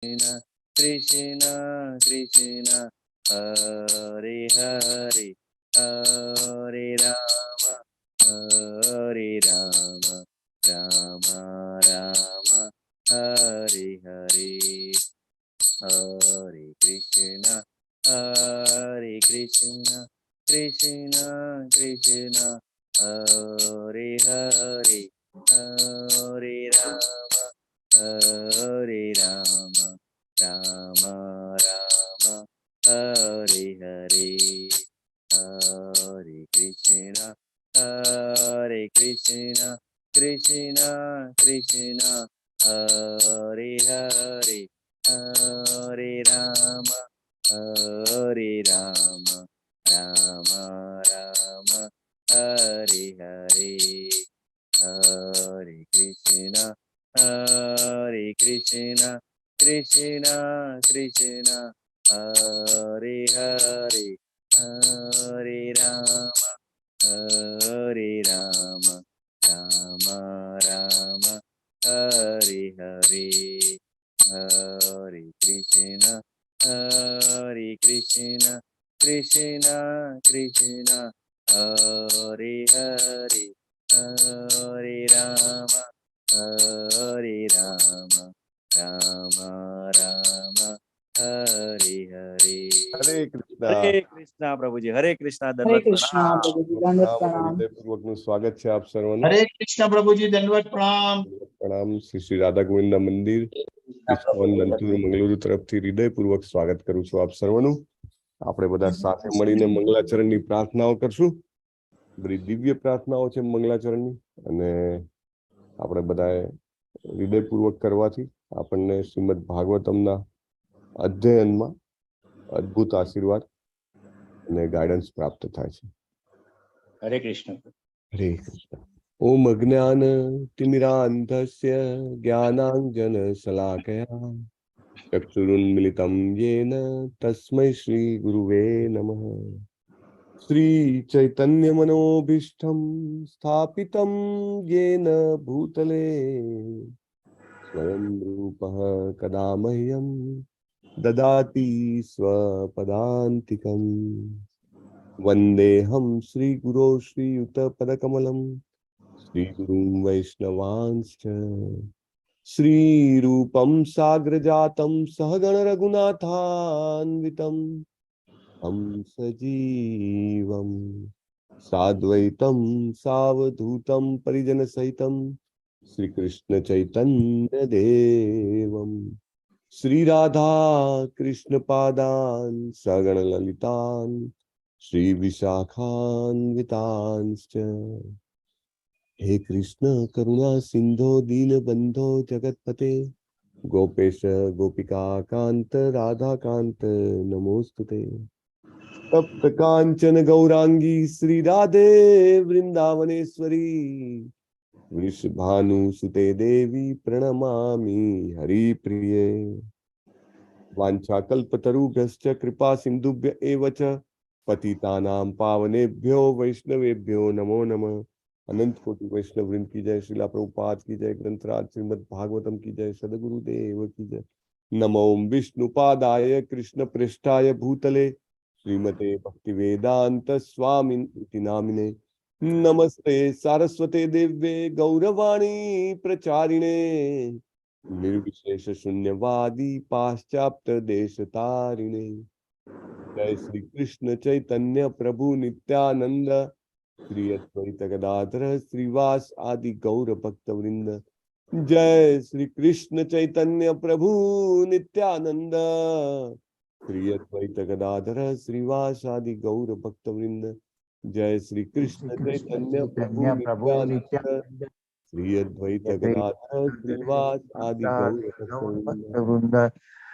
Krishna Krishna Hare Hare Hare Rama Hare Rama Rama Rama Hare Hare Hare Krishna Krishna Krishna Hare Hare Hare Rama Hare Rama Rama Rama Hare Hare Hare Krishna Krishna Krishna Hare Hare Hare Rama Rama Rama Hare Hare Hare Krishna Krishna Krishna Hare Hare Hare Rama Rama Rama Hare Hare Hare Krishna Krishna Krishna Hare Hare Hare Rama Rama Rama Hare Hare हरे कृष्णा प्रभु जी हरे कृष्णा हरे दंडवत कृष्णा प्रभु जी दंडवत प्रणाम। हृदयपूर्वक નું સ્વાગત છે આપ સર્વનું। हरे कृष्ण प्रभु जी दंडवत प्रणाम। પ્રણામ। શ્રી શ્રી રાધા ગોવિંદ મંદિર ઇસ્કોન નંતુર મંગલુરુ તરફથી હૃદયપૂર્વક સ્વાગત કરું છું આપ સર્વનું। આપણે બધા સાથે મળીને મંગલાચરણની પ્રાર્થનાઓ કરશું। બધી દિવ્ય પ્રાર્થનાઓ છે મંગલાચરણની અને આપણે બધાએ હૃદયપૂર્વક કરવાથી આપણને શ્રીમદ ભાગવતમના અધ્યયનમાં અદ્ભુત આશીર્વાદ અને ગાઈડન્સ પ્રાપ્ત થાય છે। हरे कृष्ण। हरे कृष्ण। ओम अज्ञान तिमिरान्धस्य ज्ञानाञ्जन शलाकया चक्षुरुन्मिलितं येन तस्मै श्री गुरुवे नमः। श्री चैतन्य मनोभीष्टं स्थापितं येन भूतले स्वयं रूपः कदा मह्यं ददाति स्वपदान्तिकम्। वन्देऽहं श्रीगुरो श्रीयुतपदकमलं श्रीगुरुं वैष्णवांश्च श्रीरूपं साग्रजातं सहगण रघुनाथान्वितं तं सजीवं साद्वैतं सावधूतं परिजनसहितं श्रीकृष्ण चैतन्य देवं श्रीराधा कृष्ण पादान् सगण ललितान् श्री विशाखान्वितांश्च। हे कृष्ण करुणा सिंधो दीनबंधो जगतपते गोपेश गोपिका कांत राधा कांत नमोस्तुते। तप्त कांचन गौरांगी श्री राधे वृंदावनेश्वरी वृषभानुसुते देवी प्रणमामि हरिप्रिये। वाञ्छाकल्पतरुभ्यश्च कृपा सिन्धुभ्य एव च पतितानां पावनेभ्यो वैष्णवेभ्यो नमो नमः। अनंत कोटि वैष्णव वृंद की जय। श्रीला प्रभुपाद की जय। ग्रंथराज श्रीमद् भागवतम की जय। सद्गुरुदेव की जय। नमो विष्णुपादाय कृष्ण पृष्ठाय भूतले श्रीमते भक्तिवेदांत स्वामिनिति नामिने। नमस्ते सारस्वते देव्ये गौरवाणी प्रचारिणे निर्विशेष शून्यवादी पाश्चात्य देश तारिणे। जय श्री कृष्ण चैतन्य प्रभु नित्यानंद श्री अद्वैत गदाधर श्रीवास आदि गौर भक्त वृंद। जय श्री कृष्ण चैतन्य प्रभु नित्यानंद श्री अद्वैत गदाधर श्रीवास आदि गौर भक्त वृंद। जय श्री कृष्ण चैतन्य प्रभु नित्यानंद श्री अद्वैत गदाधर श्रीवास आदि गौर भक्त वृंद।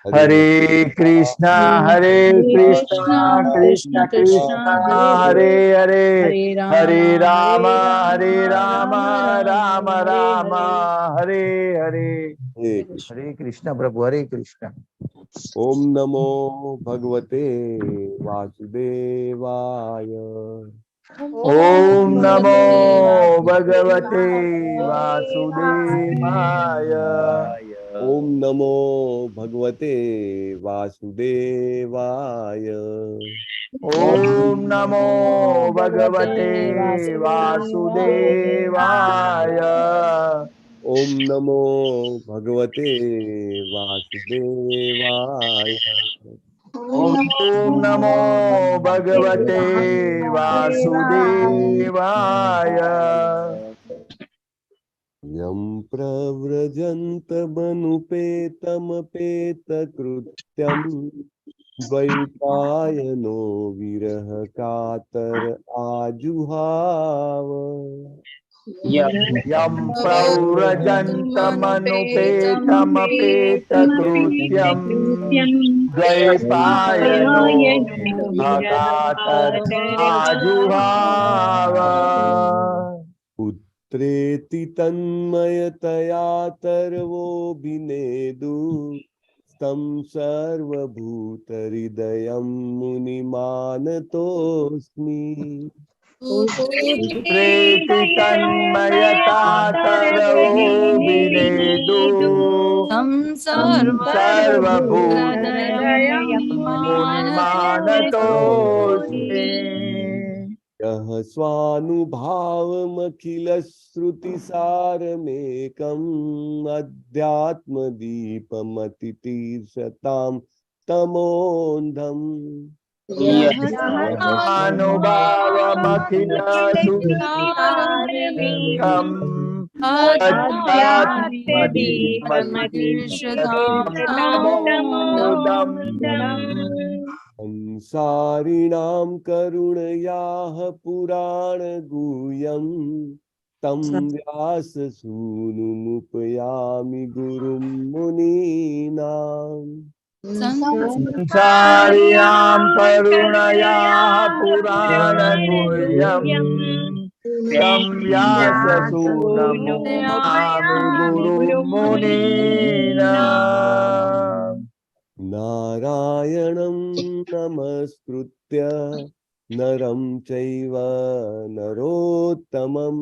हरे कृष्णा कृष्णा कृष्णा हरे हरे हरे राम राम राम हरे हरे। हरे कृष्ण प्रभु हरे कृष्ण। ओम नमो भगवते वासुदेवाय। ओम नमो भगवते वासुदेवाय। ઓમ નમો ભગવતે વાસુદેવાય. ઓમ નમો ભગવતે વાસુદેવાય. ઓમ નમો ભગવતે વાસુદેવાય. ઓમ નમો ભગવતે વાસુદેવાય. યમ પ્રવ્રજંત મનુપેતમપેત કૃત્યમ દ્વૈપાયનો વિરહ કાતર આજુહાવ. યમ પ્રવ્રજन्तमनुपेतमपेत कृत्यं द्वैपायनो विरहकातर आजुहाव. पुत्रेति तन्मयतया तर्वोऽभिनेदु तं सर्वभूतहृदयं मुनिमानतोऽस्मि. पुत्रेति तन्मयता तरवोऽभिनेदु तं सर्वभूतहृदयं मुनिमानतोऽस्मि. यः स्वानुभावमखिलश्रुतिसारमेकम् अध्यात्मदीपमतितीर्षतां तमोऽन्धम्. अनुभावमखिलसुतारमेकम् संसारिणां करुणयाः पुराणगुह्यं तं व्याससूनुमुपयामि गुरुं मुनीनाम्. संसारिणां करुणयाः पुराणगुह्यं तं व्याससूनुमुपयामि गुरुं मुनीनाम्. नारायणं नमस्कृत्य नरं चैव नरोत्तमम्.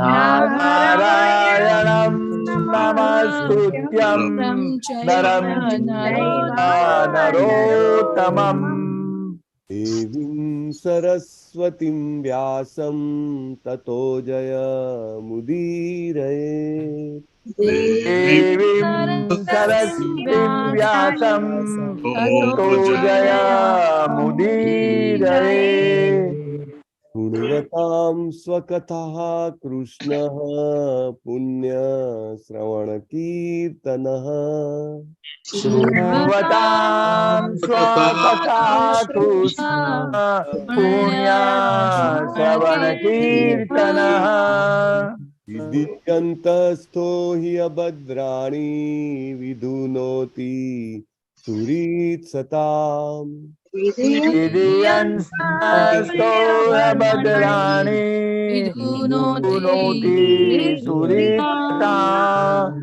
नारायणं नमस्कृत्यं नरं चैव नरोत्तमम्. देवीं सरस्वतीं व्यासं ततो जयमुदीरयेत्. देवीं सरस्वतीं व्यासं ततो जयमुदीरयेत्. शृण्वतां स्वकथाः कृष्णः पुण्यश्रवणकीर्तनः. शृण्वतां स्वकथाः कृष्णः पुण्यश्रवणकीर्तनः. विधियन्तस्थो हि अभद्राणि विधुनोति सुरीत्सताम्. विधियन्स्तो भद्राणि विधुनोति सुरीत्सताम्.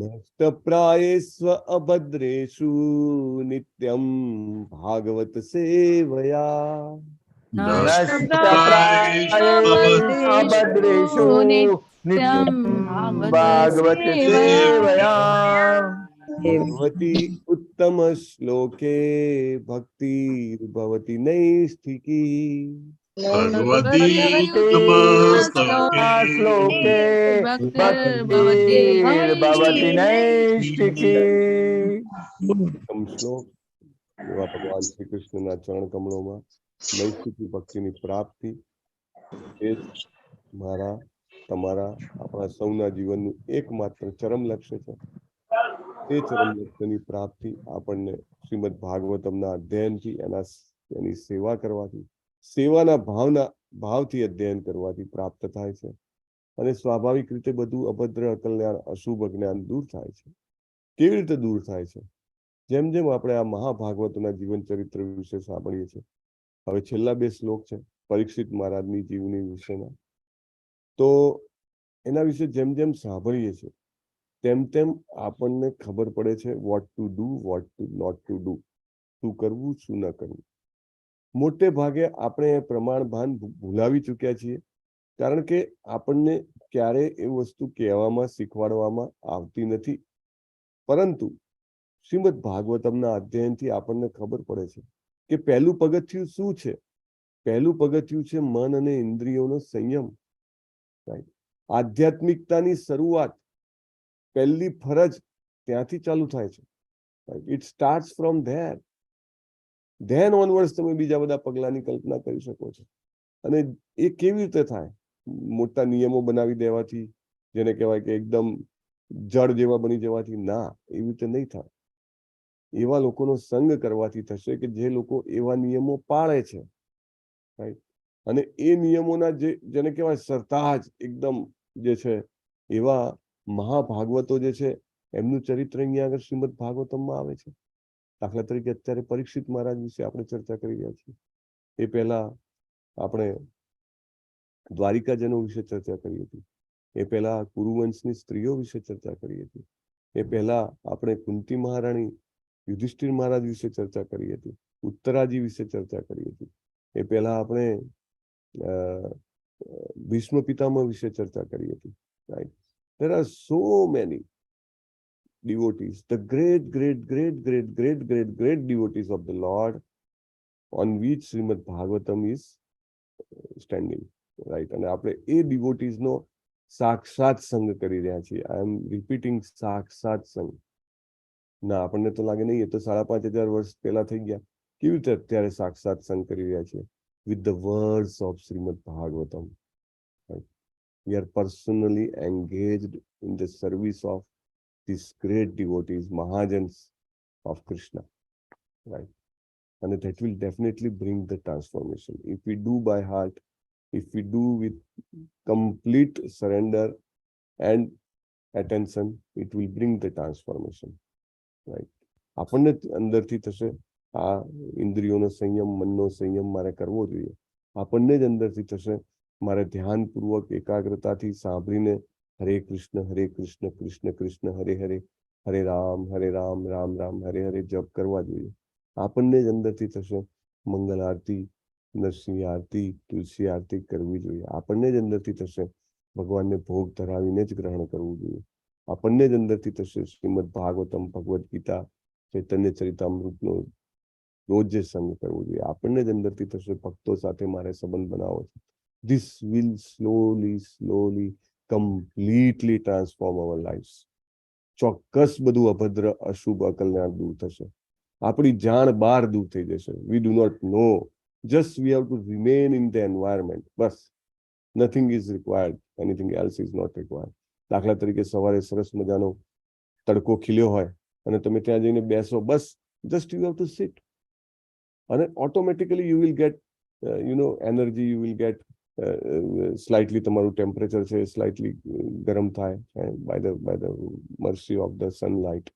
नष्टप्रायेष्व अभद्रेषु नित्यं भागवत सेवया. नष्टप्रायेष्व नित्यं भागवत सेवया. भगवती उत्तम श्लोके भक्तिर्भवति नैष्ठिकी. भगवती श्लोके भक्तिर्भवति नैष्ठिकी. श्लोक એવા ભગવાન શ્રી કૃષ્ણના ચરણ કમળોમાં નૈષ્ઠિકી ભક્તિની પ્રાપ્તિ એ જ મારા તમારા આપણા સૌના જીવનનું એકમાત્ર ચરમ લક્ષ્ય છે. એ ચરમ લક્ષ્યની પ્રાપ્તિ આપણને શ્રીમદ ભાગવતમના અધ્યયનથી એની સેવા કરવાથી સેવાના ભાવથી અધ્યયન કરવાથી પ્રાપ્ત થાય છે. અને સ્વાભાવિક રીતે બધું અભદ્ર અકલ્યાણ અશુભ જ્ઞાન દૂર થાય છે. કેવી રીતે દૂર થાય છે? જેમ જેમ આપણે આ મહાભાગવતના જીવન ચરિત્ર વિશે સાંભળીએ છીએ. હવે છેલ્લા 2 શ્લોક છે પરીક્ષિત મહારાજની જીવની વિશેના. તો એના વિશે જેમ જેમ સાંભળીએ છીએ તેમ તેમ આપણને ખબર પડે છે what to do, what to not to do. શું કરવું, શું ન કરવું. મોટે ભાગે આપણે પ્રમાણ ભાન ભૂલાવી ચૂક્યા છીએ. કારણ કે આપણને ક્યારે એ વસ્તુ કહેવામાં શીખવાડવામાં આવતી નથી પરંતુ શ્રીમદ ભાગવતમના અધ્યયનથી આપણને ખબર પડે છે કે પહેલું પગથિયું શું છે. પહેલું પગથિયું છે મન અને ઇન્દ્રિયોનો સંયમ. આધ્યાત્મિકતાની શરૂઆત, પહેલી ફરજ ત્યાંથી ચાલુ થાય છે. It starts from there. Then onwards તમે બીજા બધા પગલાની કલ્પના કરી શકો છો. અને એ કેવી રીતે થાય? મોટા નિયમો બનાવી દેવાથી, જેને કહેવાય કે એકદમ જળ જેવા બની જવાથી? ના, એવી રીતે નહીં થાય. એવા લોકોનો સંગ કરવાથી થશે કે જે લોકો એવા નિયમો પાળે છે. રાઈટ. અને એ નિયમોના જેને કહેવાય સરતાજ એકદમ જે છે, એવા મહાભાગવતો જે છે, એમનું ચરિત્ર અહીંયા આગળ શ્રીમદ ભાગવતમમાં આવે છે. દાખલા તરીકે અત્યારે પરીક્ષિત મહારાજ વિશે આપણે ચર્ચા કરી રહ્યા છીએ. એ પહેલા આપણે દ્વારિકાજનો વિશે ચર્ચા કરી હતી. એ પહેલા કુરુવંશની સ્ત્રીઓ વિશે ચર્ચા કરી હતી. એ પહેલા આપણે કુંતી મહારાણી, યુધિષ્ઠિર મહારાજ વિશે ચર્ચા કરી હતી. ઉત્તરાજી વિશે ચર્ચા કરી હતી. એ પહેલા આપણે ભીષ્મ પિતામહ વિશે ચર્ચા કરી હતી. Right. There are so many devotees, the great devotees of the Lord, on which Srimad Bhagavatam is standing. Right. અને આપણે એ ડિવોટીઝનો સાક્ષાત સંગ કરી રહ્યા છીએ. આઈ એમ રિપીટિંગ, સાક્ષાત સંગ. ના, આપણને તો લાગે નહીં, એ તો 5,500 વર્ષ પહેલા થઈ ગયા. કેવી રીતે અત્યારે સાક્ષાત સંગ કરી રહ્યા છીએ? With the words of Shrimad Bhagavatam. We are personally engaged in the service of these great devotees, Mahajans of Krishna. Right. And that will definitely bring the transformation. If we do by heart, if we do with complete surrender and attention, it will bring the transformation. Right. આપણને અંદરથી થશે આ ઇન્દ્રિયોનો સંયમ, મનનો સંયમ મારે કરવો જોઈએ. આપણને જ અંદરથી થશે મારે ધ્યાનપૂર્વક એકાગ્રતાથી સાંભળીને હરે કૃષ્ણ કૃષ્ણ કૃષ્ણ હરે હરે, હરે રામ રામ રામ હરે હરે જપ કરવા જોઈએ. આપણને જ અંદરથી થશે મંગલ આરતી, નરસિંહ આરતી, તુલસી આરતી કરવી જોઈએ. આપણને જ અંદરથી થશે ભગવાનને ભોગ ધરાવીને જ ગ્રહણ કરવું જોઈએ. આપણને જ અંદરથી થશે શ્રીમદ ભાગવતમ, ભગવદ્ ગીતા, ચૈતન્ય ચરિતામૃતનો રોજ જે સંગ કરવો જોઈએ. આપણને જ અંદરથી થશે ભક્તો સાથે મારે સંબંધ બનાવવો છે. This will slowly completely transform our lives. ચોક્કસ બધું અભદ્ર, અશુભ, અકલ્યાણ દૂર થશે. આપણી જાણ બહાર દૂર થઈ જશે. We do not know. Just we have to remain in the environment. Bus. Nothing is required. Anything else is not required. દાખલા તરીકે સવારે સરસ મજાનો તડકો ખીલ્યો હોય અને તમે ત્યાં જઈને બેસો, બસ. Just you have to sit. અને automatically you will get energy, you will get slightly તમારું ટેમ્પરેચર છે સ્લાઇટલી ગરમ થાય by the mercy of the sunlight.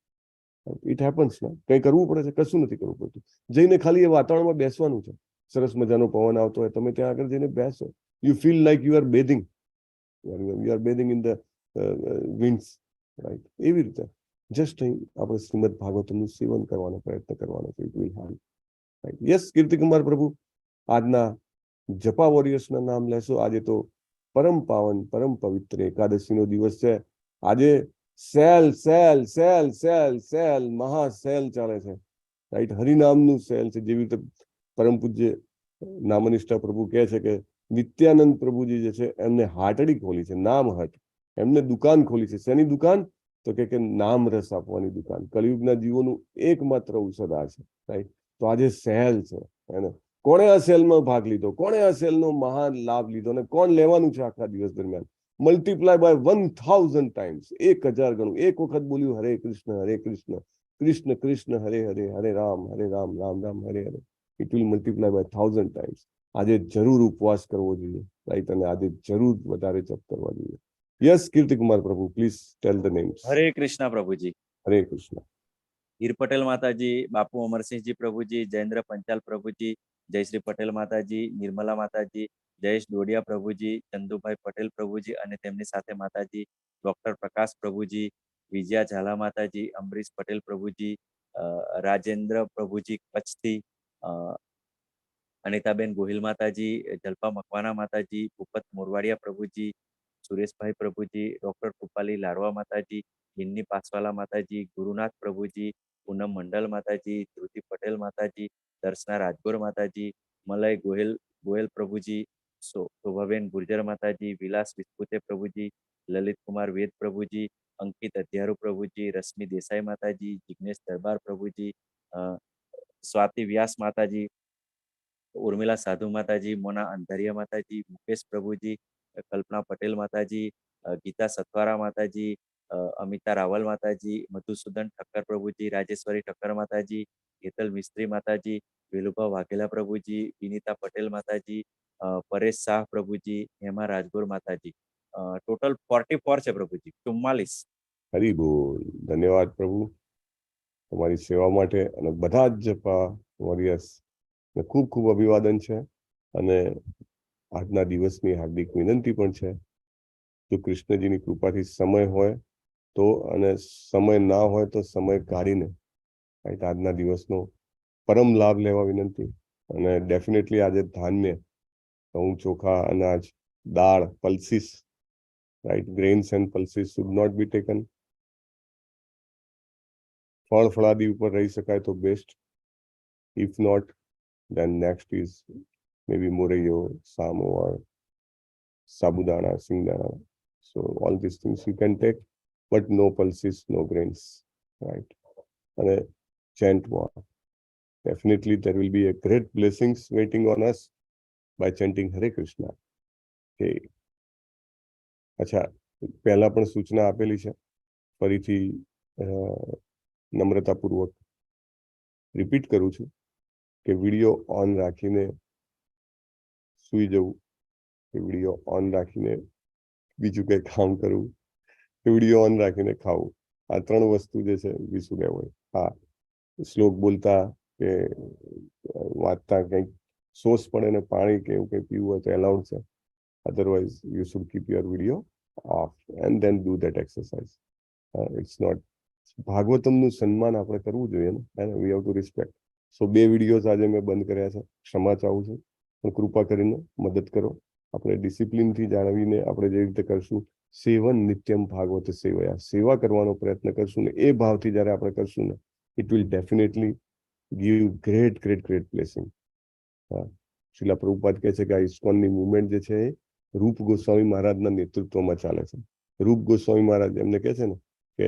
It happens. ના કંઈ કરવું પડે છે? કશું નથી કરવું પડતું. જઈને ખાલી એ વાતાવરણમાં બેસવાનું છે. સરસ મજાનો પવન આવતો હોય, તમે ત્યાં આગળ જઈને બેસો. You feel like you are bathing. You are bathing in the winds. Right. એવી રીતે જસ્ટ અહીં આપણે શ્રીમદ ભાગવતનું સેવન કરવાનો પ્રયત્ન કરવાનો છે. It will help. Right. Yes, Kirtikumar પ્રભુ, આજના જપા વોરિયર્સના નામ લેશો. આજે તો પરમ પાવન, પરમ પવિત્ર એકાદશીનો દિવસ છે. આજે સેલ મહાસેલ ચાલે છે. રાઈટ. હરિનામનું સેલ છે. જેવી રીતે પરમ પૂજ્ય નામનિષ્ઠા પ્રભુ કહે છે કે નિત્યાનંદ પ્રભુજી જે છે એમને હાટડી ખોલી છે, નામ હટ. એમને દુકાન ખોલી છે. શેની દુકાન? તો કે નામ રસ આપવાની દુકાન. કલિયુગના જીવોનું એકમાત્ર ઔષધ છે. રાઈટ. તો આજે સેલ છે. એને કોણે આ સેલમાં ભાગ લીધો? કોણે આ સેલનો મહાન લાભ લીધો? અને કોણ લેવાનું છે આખા દિવસ દરમિયાન? Multiply by 1000 times. 1000 ગણું. એક વખત બોલ્યું હરે કૃષ્ણ કૃષ્ણ કૃષ્ણ હરે હરે, હરે Ram Ram Ram Hare Hare. It will multiply by 1000 times. આજે જરૂર ઉપવાસ કરવો જોઈએ. રાઈટ. અને આજે જરૂર વધારે જપ કરવા જોઈએ. યસ, કીર્તિકુમાર પ્રભુ, પ્લીઝ ટેલ ધ નેમ્સ. હરે કૃષ્ણ પ્રભુજી. હરે કૃષ્ણ. હીર પટેલ માતાજી, બાપુ અમરસિંહજી પ્રભુજી, જયેન્દ્ર પંચાલ પ્રભુજી, જયશ્રી પટેલ માતાજી, નિર્મલા માતાજી, જયેશ ડોડિયા પ્રભુજી, ચંદુભાઈ પટેલ પ્રભુજી અને તેમની સાથે માતાજી, ડોક્ટર પ્રકાશ પ્રભુજી, વિજયા ઝાલા માતાજી, અમરીશ પટેલ પ્રભુજી, રાજેન્દ્ર પ્રભુજી કચ્છથી, અનિતાબેન ગોહિલ માતાજી, જલપા મકવાના માતાજી, ભૂપત મોરવાડિયા પ્રભુજી, સુરેશભાઈ પ્રભુજી, ડોક્ટર કૃપાલી લાડવા માતાજી, હિન્ની પાસવાલા માતાજી, ગુરુનાથ પ્રભુજી, પૂનમ મંડલ માતાજી, ધ્રુતિ પટેલ માતાજી, દર્શના રાજગોર માતાજી, મલય ગોયલ પ્રભુજી, શોભાબેન ગુર્જર માતાજી, વિલાસ વિસ્પુતે પ્રભુજી, લલિત કુમાર વેદ પ્રભુજી, અંકિત અધ્યારુ પ્રભુજી, રશ્મિ દેસાઈ માતાજી, જિગ્નેશ દરબાર પ્રભુજી, સ્વાતિ વ્યાસ માતાજી, ઉર્મિલા સાધુ માતાજી, મોના અંધારિયા માતાજી, મુકેશ પ્રભુજી, કલ્પના પટેલ માતાજી, ગીતા સતવારા માતાજી, અમિતા રાવલ માતાજી, મધુસૂદન ઠક્કર પ્રભુજી, રાજેશ્વરી ઠક્કર માતાજી, હેતલ મિસ્ત્રી માતાજી, વેલુભા વાઘેલા પ્રભુજી, વિનીતા પટેલ માતાજી, પરેશ શાહ પ્રભુજી, હેમા રાજગોર માતાજી. ટોટલ 44 છે પ્રભુજી, 44. હરી બોલ. ધન્યવાદ પ્રભુ તમારી સેવા માટે અને બધા જ વોરિયર્સ ને ખૂબ ખૂબ અભિવાદન છે. અને આજના દિવસની હાર્દિક વિનંતી પણ છે, જો કૃષ્ણજીની કૃપાથી સમય હોય તો, અને સમય ના હોય તો સમય કાઢીને રાઈટ આજના દિવસનો પરમ લાભ લેવા વિનંતી. અને ડેફિનેટલી આજે ધાન્ય, ઘઉં, ચોખા, અનાજ, દાળ, pulses, right, grains and pulses should not be taken. ફળ ફળાદી ઉપર રહી શકાય તો best. If not, then next is maybe moreyo, samo, or sabudana, singdana. So all these things you can take, but no pulses, no grains, right? And chant more. Definitely there will be a great blessings waiting on us by chanting Hare Krishna. Okay. અચ્છા, પહેલા પણ સૂચના આપેલી છે, ફરીથી નમ્રતાપૂર્વક repeat કરું છું કે વિડીયો ઓન રાખીને સૂઈ જવું, કે વિડીયો ઓન રાખીને બીજું કંઈ કામ કરવું, કે વિડીયો ઓન રાખીને ખાવું, આ ત્રણ વસ્તુ જે છે વિસુ હોય. હા, શ્લોક બોલતા કે વાંચતા કંઈક સોસ પડે ને પાણી કે એવું કંઈ પીવું હોય તો એલાઉડ છે. Otherwise you should keep your video off and then do that exercise. It's not, ભાગવતમનું સન્માન આપણે કરવું જોઈએ ને, we have to respect. So 2 videos આજે મેં બંધ કર્યા છે, ક્ષમા ચાહું છું, પણ કૃપા કરીને મદદ કરો. આપણે ડિસિપ્લિનથી જાળવીને આપણે જે રીતે કરશું, સેવન નિત્યમ ભાગવત સેવયા, સેવા કરવાનો પ્રયત્ન કરશું ને એ ભાવથી જ્યારે આપણે કરશું ને, it will definitely give great great great blessing. હા, શિલા પ્રભુપાદ કહે છે કે આ ઇસ્કોનની મુવમેન્ટ જે છે એ રૂપ ગોસ્વામી મહારાજના નેતૃત્વમાં ચાલે છે. રૂપ ગોસ્વામી મહારાજ એમને કહે છે ને કે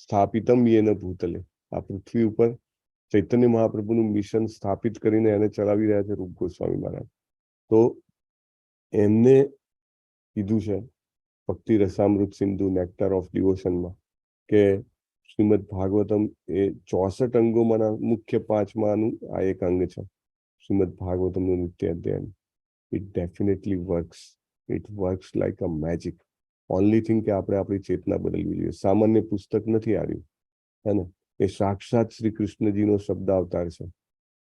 સ્થાપિતમ યેન ભૂતલે, આ પૃથ્વી ઉપર ચૈતન્ય મહાપ્રભુનું મિશન સ્થાપિત કરીને એને ચલાવી રહ્યા છે રૂપ ગોસ્વામી મહારાજ. તો એમને કીધું છે ભક્તિ રસામૃત સિંધુ નેક્ટર ઓફ ડિવોશનમાં કે શ્રીમદ ભાગવતમ એ 64 અંગોમાંના મુખ્ય 5માનું આ એક અંગ છે, શ્રીમદ ભાગવતમનું નિત્ય અધ્યયન. It definitely works, it works like a magic. Only thing કે આપણે આપણી ચેતના બદલવી જોઈએ. સામાન્ય પુસ્તક નથી આવ્યું, હે ને, એ સાક્ષાત શ્રી કૃષ્ણજીનો શબ્દ અવતાર છે.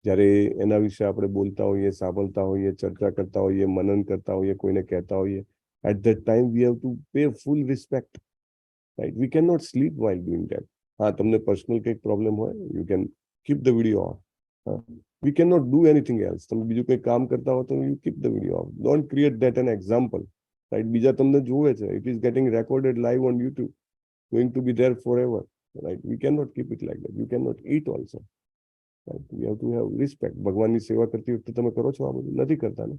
જ્યારે એના વિશે આપણે બોલતા હોઈએ, સાંભળતા હોઈએ, ચર્ચા કરતા હોઈએ, મનન કરતા હોઈએ, કોઈને કહેતા હોઈએ, at that time we have to pay full respect, right? We cannot sleep while doing that. હા, તમને પર્સનલ કંઈક પ્રોબ્લેમ હોય, you can keep the video off. We cannot do anything else. તમે બીજું કંઈ કામ કરતા હો તો you keep the video off. Don't create that an example, right? બીજા તમને જોવે છે, it is getting recorded live on YouTube, going to be there forever, right? We cannot keep it like that. You cannot eat also, right? We have to have respect. ભગવાનની સેવા કરતી વખતે તમે કરો છો આ બધું? નથી કરતા ને.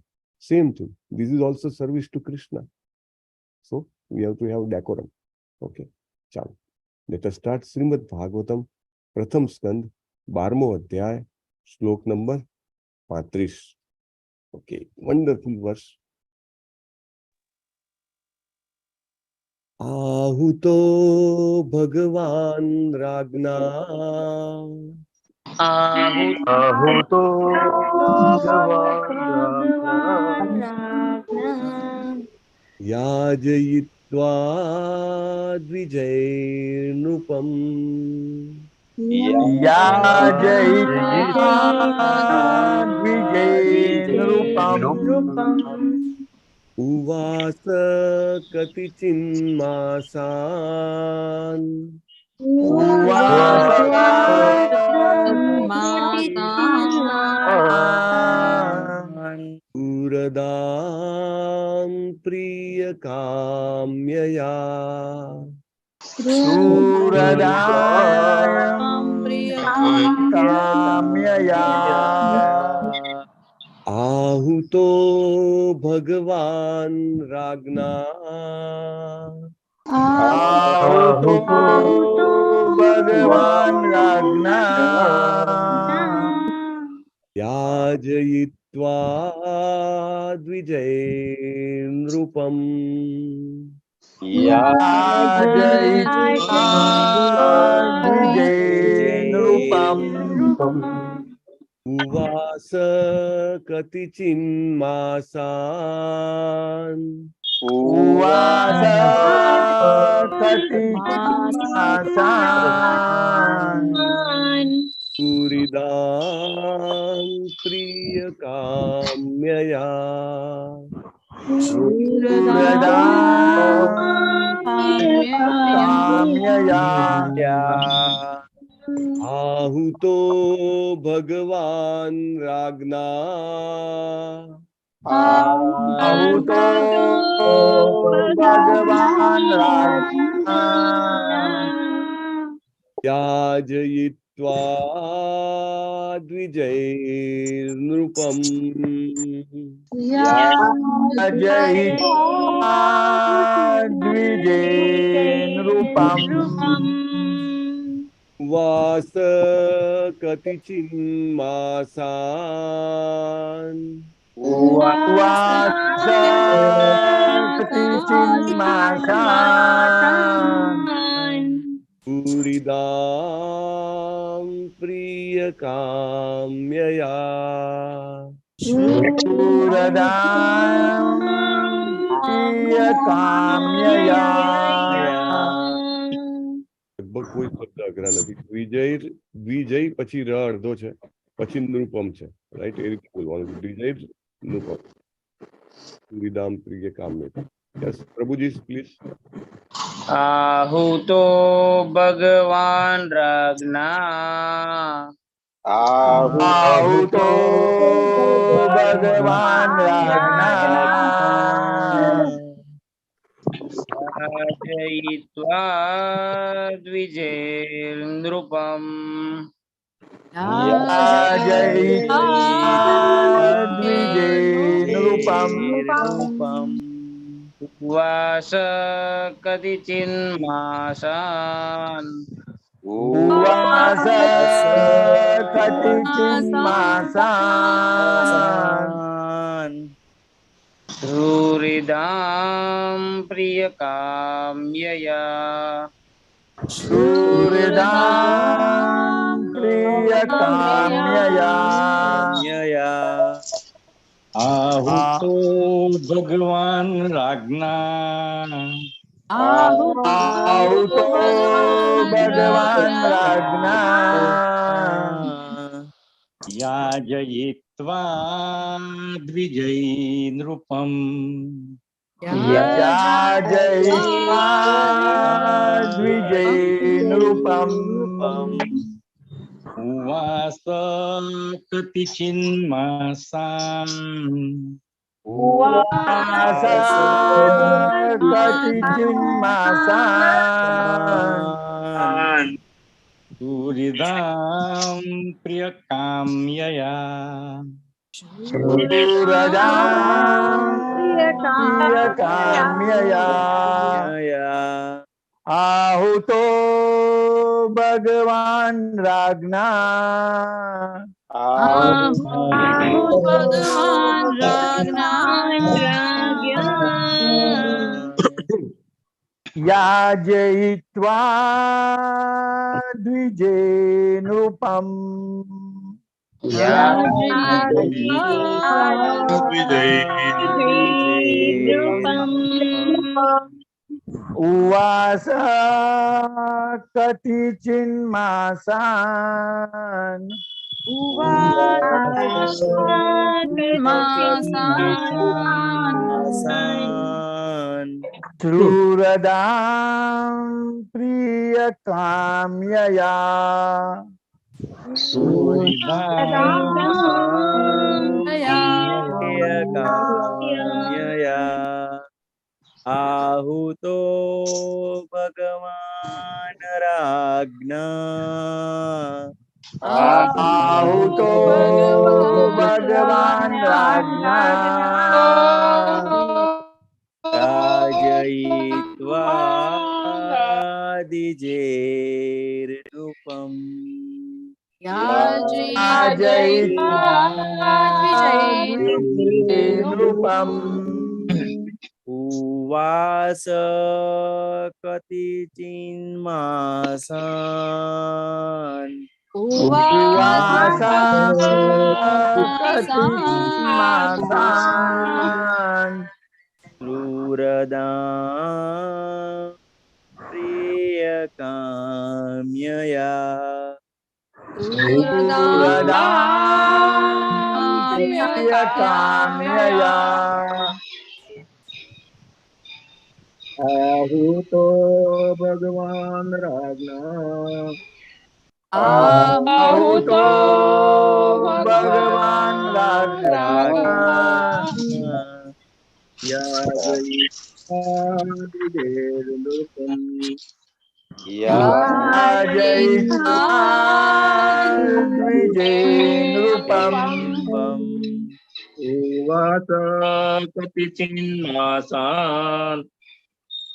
Same thing. This is also service to Krishna. So we have to have decorum. Okay. ચાલો. Let us start Shrimad Bhagavatam પ્રથમ સ્કંદ 12મો અધ્યાય શ્લોક નંબર 35. Okay. Wonderful verse. આહુતો ભગવાન રાજ્ઞા આહુતો ભગવાન યાજયિત્વા દ્વિજૈર્નૃપમ યાજયિત્વા દ્વિજૈર્નૃપમ ઉવાસ કતિચિન્માસાન ઉરદાન પ્રિય प्रियकाम्यया शूरदां प्रियकाम्यया आहुतो भगवान राज्ञा आहुतो भगवान राज्ञा याजयित्वा द्विजैर्नृपम् याजयित्वा द्विजैर्नृपम् उवास कतिचिन्मासान् उवास कतिचिन्मासान् सुहृदां प्रियकाम्यया काम्यया आहुतो भगवान राज्ञा आहुतो भगवान राज्ञा याजयित्वा द्विजैर्नृपम् याजयित्वा द्विजैर्नृपम् वास कतिचिन्मासान् उवास कतिचिन्मासान् सुहृदां प्रियकाम्यया शूरदां प्रियकाम्यया લગભગ કોઈ શબ્દ અઘરા નથી. દ્વિજય પછી ર અડધો છે, પછી નૃપમ છે, રાઈટ? એ રીતે બોલવાનું. દ્વિજય નૃપમ. સુહૃદામ પ્રિયકામ્યયા. યસ પ્રભુજી પ્લીઝ. આહુતો ભગવાન રાજ્ઞા आहुतो भगवान राज्ञा याजयित्वा द्विजैर्नृपम् याजयित्वा द्विजैर्नृपम् उवास कतिचिन्मासान् उवास कतिचिन्मासान् सुहृदां प्रियकाम्यया शूरदां प्रियकाम्यया आहुतो भगवान राज्ञा आहुतो भगवान राज्ञा याजयित्वा द्विजैर्नृपम् याजयित्वा द्विजैर्नृपम् उवास कतिचिन्मासान् उवास कतिचिन्मासान् सुहृदां प्रियकाम्यया शूरदां प्रियकाम्यया आहुतो भगवान राज्ञा याजयित्वा द्विजैर्नृपम् उवास कतिचिन्मासान् शूरदां प्रियकाम्यया આહુતો ભગવાન રાજ્ઞા આહુતો ભગવાન રાજયિત્વા દિજેર્નૃપમ નૃપમ ઉવાસ કતિચિન્માસાન ક્રૂરદા પ્રિય કામ્યયા આહુતો ભગવાન રાજ્ઞા આહુતો ભગવાન રાજ્ઞા નૃપમ ઉવાસ કપિચિન્માસાન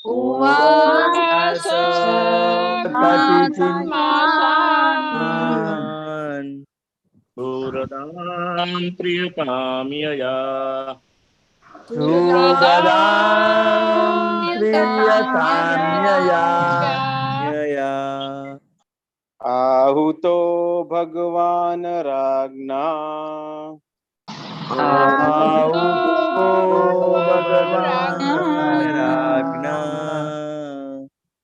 ઉવાસ કતિચિન્માસાન ક્રૂરદાં પ્રિયકામ્યયા આહુતો ભગવાન રાજ્ઞા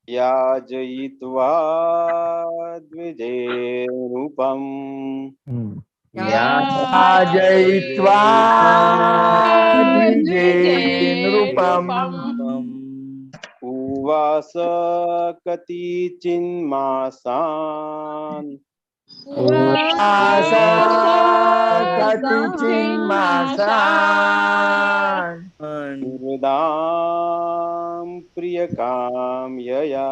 યાજયિત્વા દ્વિજેરૂપમ ઉવાસ કતિચિન્માસાન ક્રૂરદાં પ્રિયકામ્યયા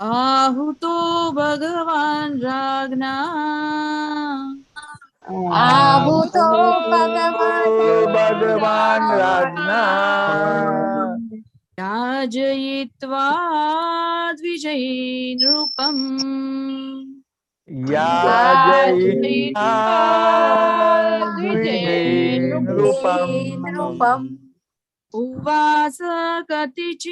આહુતો ભગવાન રાજ્ઞા આહુતો ભગવાન રાજ્ઞા યાજયિત્વા દ્વિજયી નૃપમ નૃપમ ઉવાસ કતિચિન્માસાન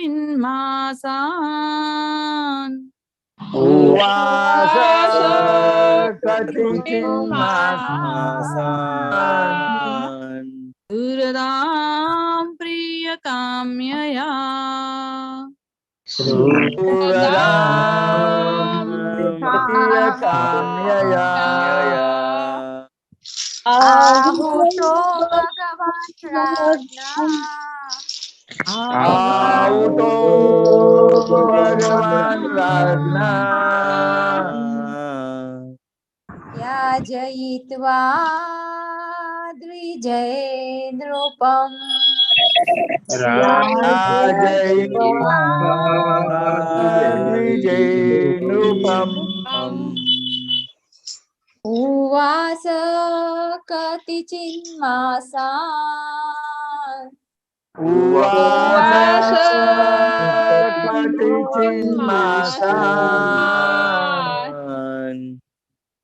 ક્રૂરદાં પ્રિય કામ્યયા આહુતો ભગવાન રાજ્ઞા આહુતો ભગવાન રાજ્ઞા યાજયિત્વા દ્વિજય નૃપમ ઉવાસ કતિચિન્માસાન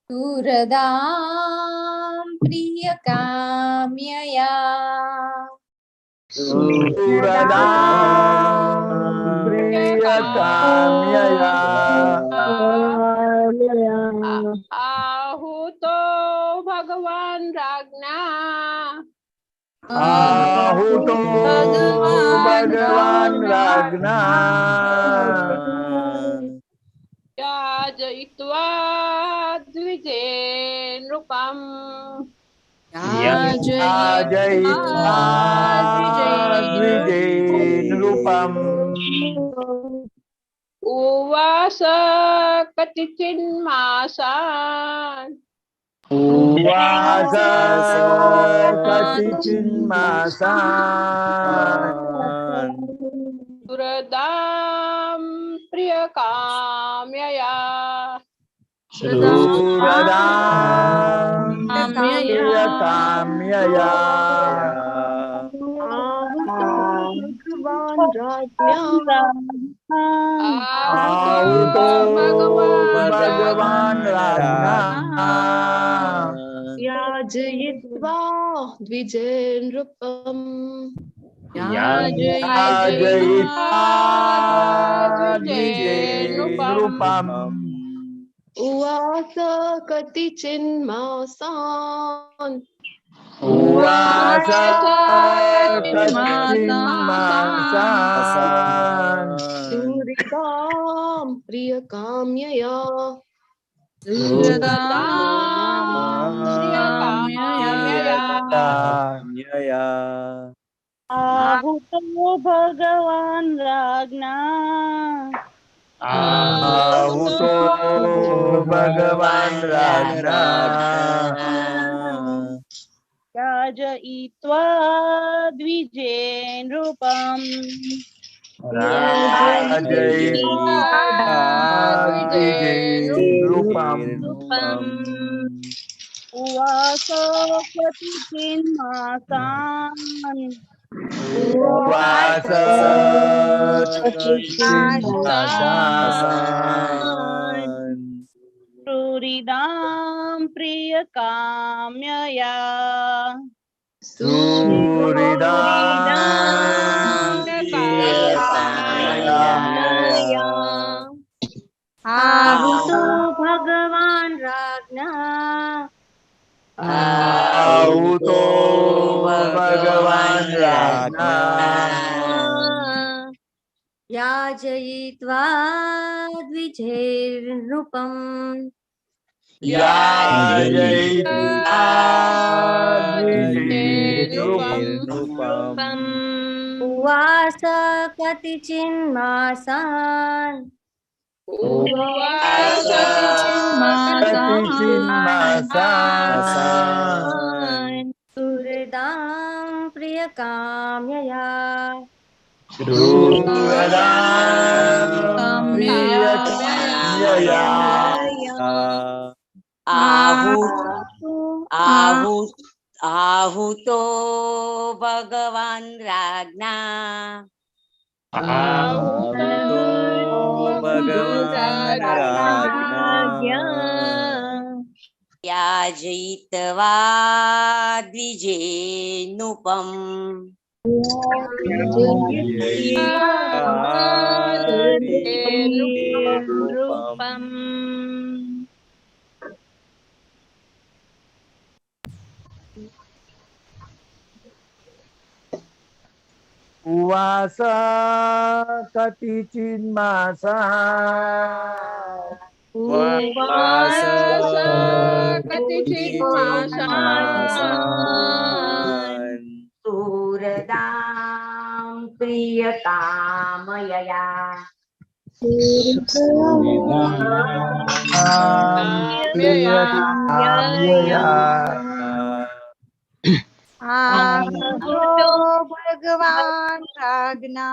ક્રૂરદાં પ્રિય કામ્યયા આહુતો ભગવાન રાજ્ઞા આહુતો ભગવાન રાજ્ઞા યાજયિત્વા દ્વિજે નૃપમ નૃપમ ઉવાસ कतिचिन्मासान् उवास कतिचिन्मासान् सुरदां प्रियकाम्यया शूरदां प्रियकाम्यया आहुतो भगवान् राज्ञा याजयित्वा द्विजेन्द्रपम् याजयित्वा द्विजेन्द्रपम् उवास कतिचिन्मासान् उवास कतिचिन्मासान् दूरितां प्रियकाम्यया आहुतो भगवान् राज्ञा आहुतो भगवान् राज्ञा याजयित्वा द्विजेन्द्रपम् उवास कतिचिन्मासान् उवास सुहृदां प्रियकाम्यया आहुतो भगवान् राज्ञा आहुतो भगवान् राज्ञा याजयित्वा द्विजेन्द्रपम् याजयित्वा द्विजेन्द्रपम् उवास कतिचिन्मासान् उवास कतिचिन्मासान् सुहृदां प्रियकाम्यया शूरदां प्रियकाम्यया आहुतो भगवान् राज्ञा आहुतो भगवान् राज्ञा याजयित्वा द्विजेन्द्रपम् उवास कतिचिन्मासान् उवास कतिचिन्मासान् सुहृदां प्रियकामयया प्रियकाम्यया आहुतो भगवान् राज्ञा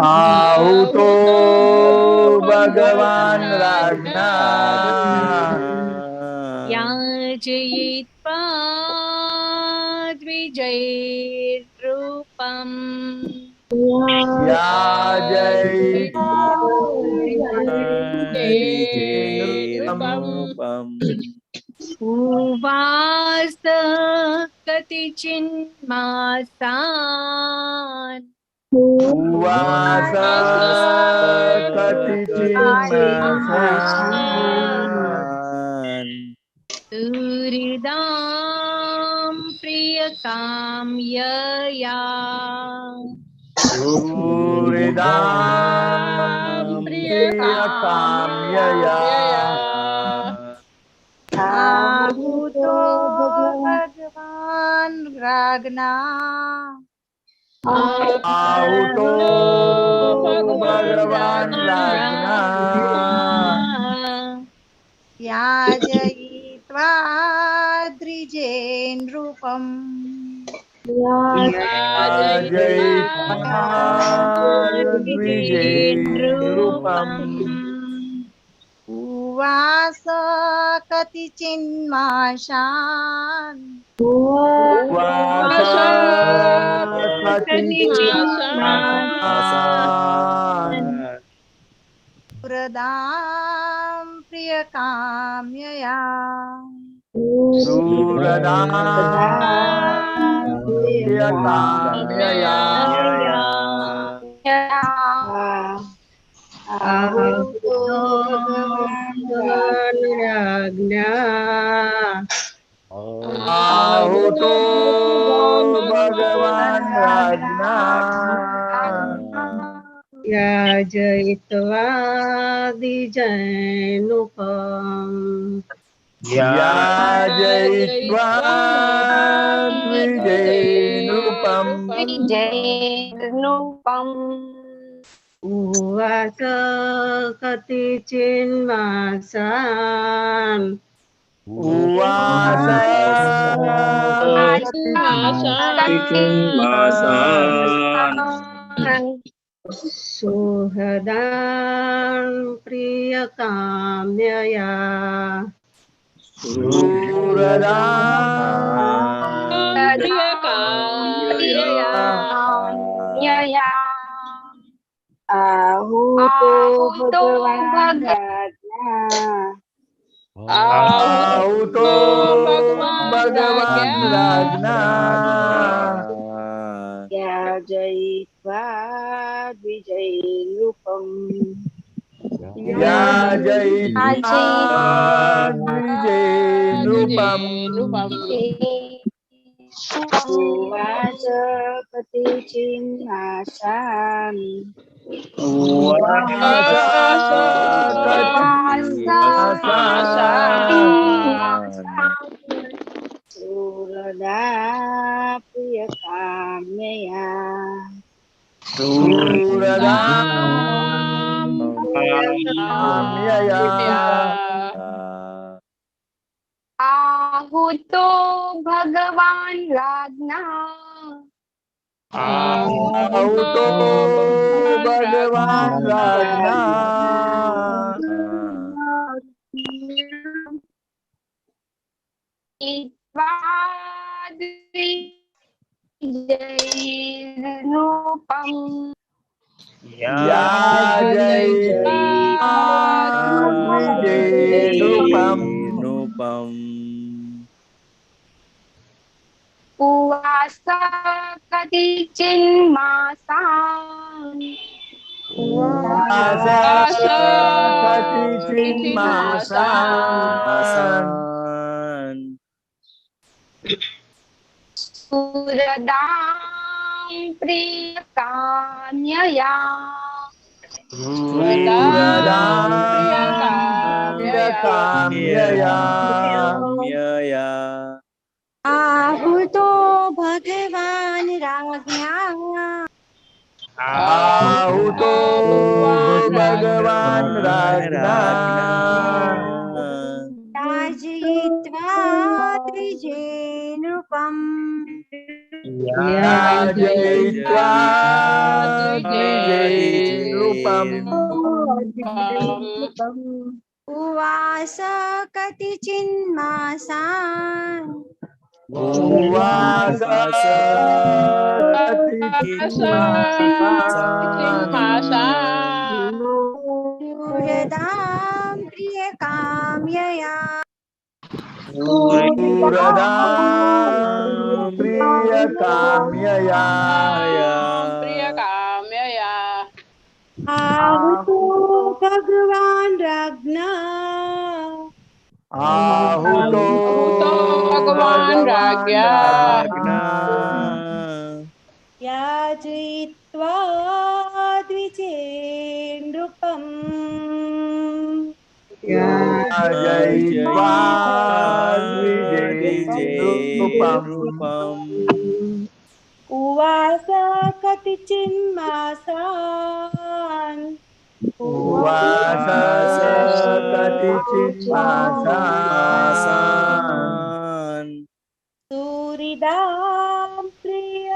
आहुतो भगवान् राज्ञा याजयित्वा द्विजेन्द्रपम् उवास कतिचिन्मासान् उवास कतिचिन्मासान् सुहृदां प्रियकाम्यया शूरदां प्रियकाम्यया आहुतो भगवान् राज्ञा आहुतो भगवान् राज्ञा याजयित्वा द्विजेनृपम् याजयित्वा द्विजेनृपम् उवास कतिचिन्माशान् उवास कतिचिन्माशान् पुरदां प्रियकाम्यया प्रियकाम्यया आहुतो भगवान् राज्ञा आहुतो भगवान् राज्ञा याजयित्वा द्विजेनृपम् याजयित्वा द्विजेनृपम् उवाच कतिचिन्मासान् उवास सुहृदान् प्रियकाम्यया आहुतो भगवान् राज्ञा आहुतो भगवान् राज्ञा याजयित्वा द्विजेनृपम् याजयित्वा द्विजेनृपम् उवाच कतिचिन्माशान् उवास सुहृदा प्रियकाम्यया आहुतो भगवान् राज्ञा आहुतो भगवान् राज्ञा द्विजेनृपम् द्विजेनृपम् उवास कतिचिन्मासान् उवास कतिचिन्मासान् सुहृदां प्रियकाम्यया प्रियकाम्यया आहुतो भगवान् राज्ञा आहुतो भगवान् राज्ञा याजयित्वा द्विजेनृपम् याजयित्वा द्विजेनृपम् उवास कतिचिन्मासान् उवास कतिचिन्मासान् सुहृदां प्रियकाम्यया प्रियकाम्यया आहुतो भगवान् राज्ञा आहुतो भगवान् राज्ञा याजयित्वा द्विजेनृपम् याजयित्वा द्विजेनृपम् उवास કટિચિન્માસાન ઉવાસ કટિચિન્માસાન સુહૃદામ પ્રિયકામ્યયા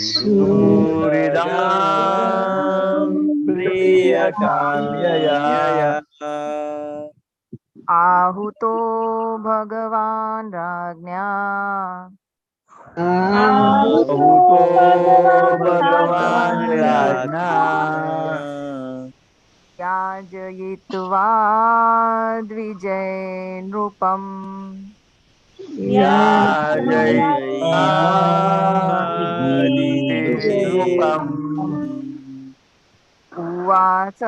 સુહૃદામ પ્રિયકામ્યયા આહુતો ભગવાન રાજ્ઞા આહુતો ભગવાન રાજ્ઞા યાજયિત્વા દ્વિજય નૃપમ ઉવાસ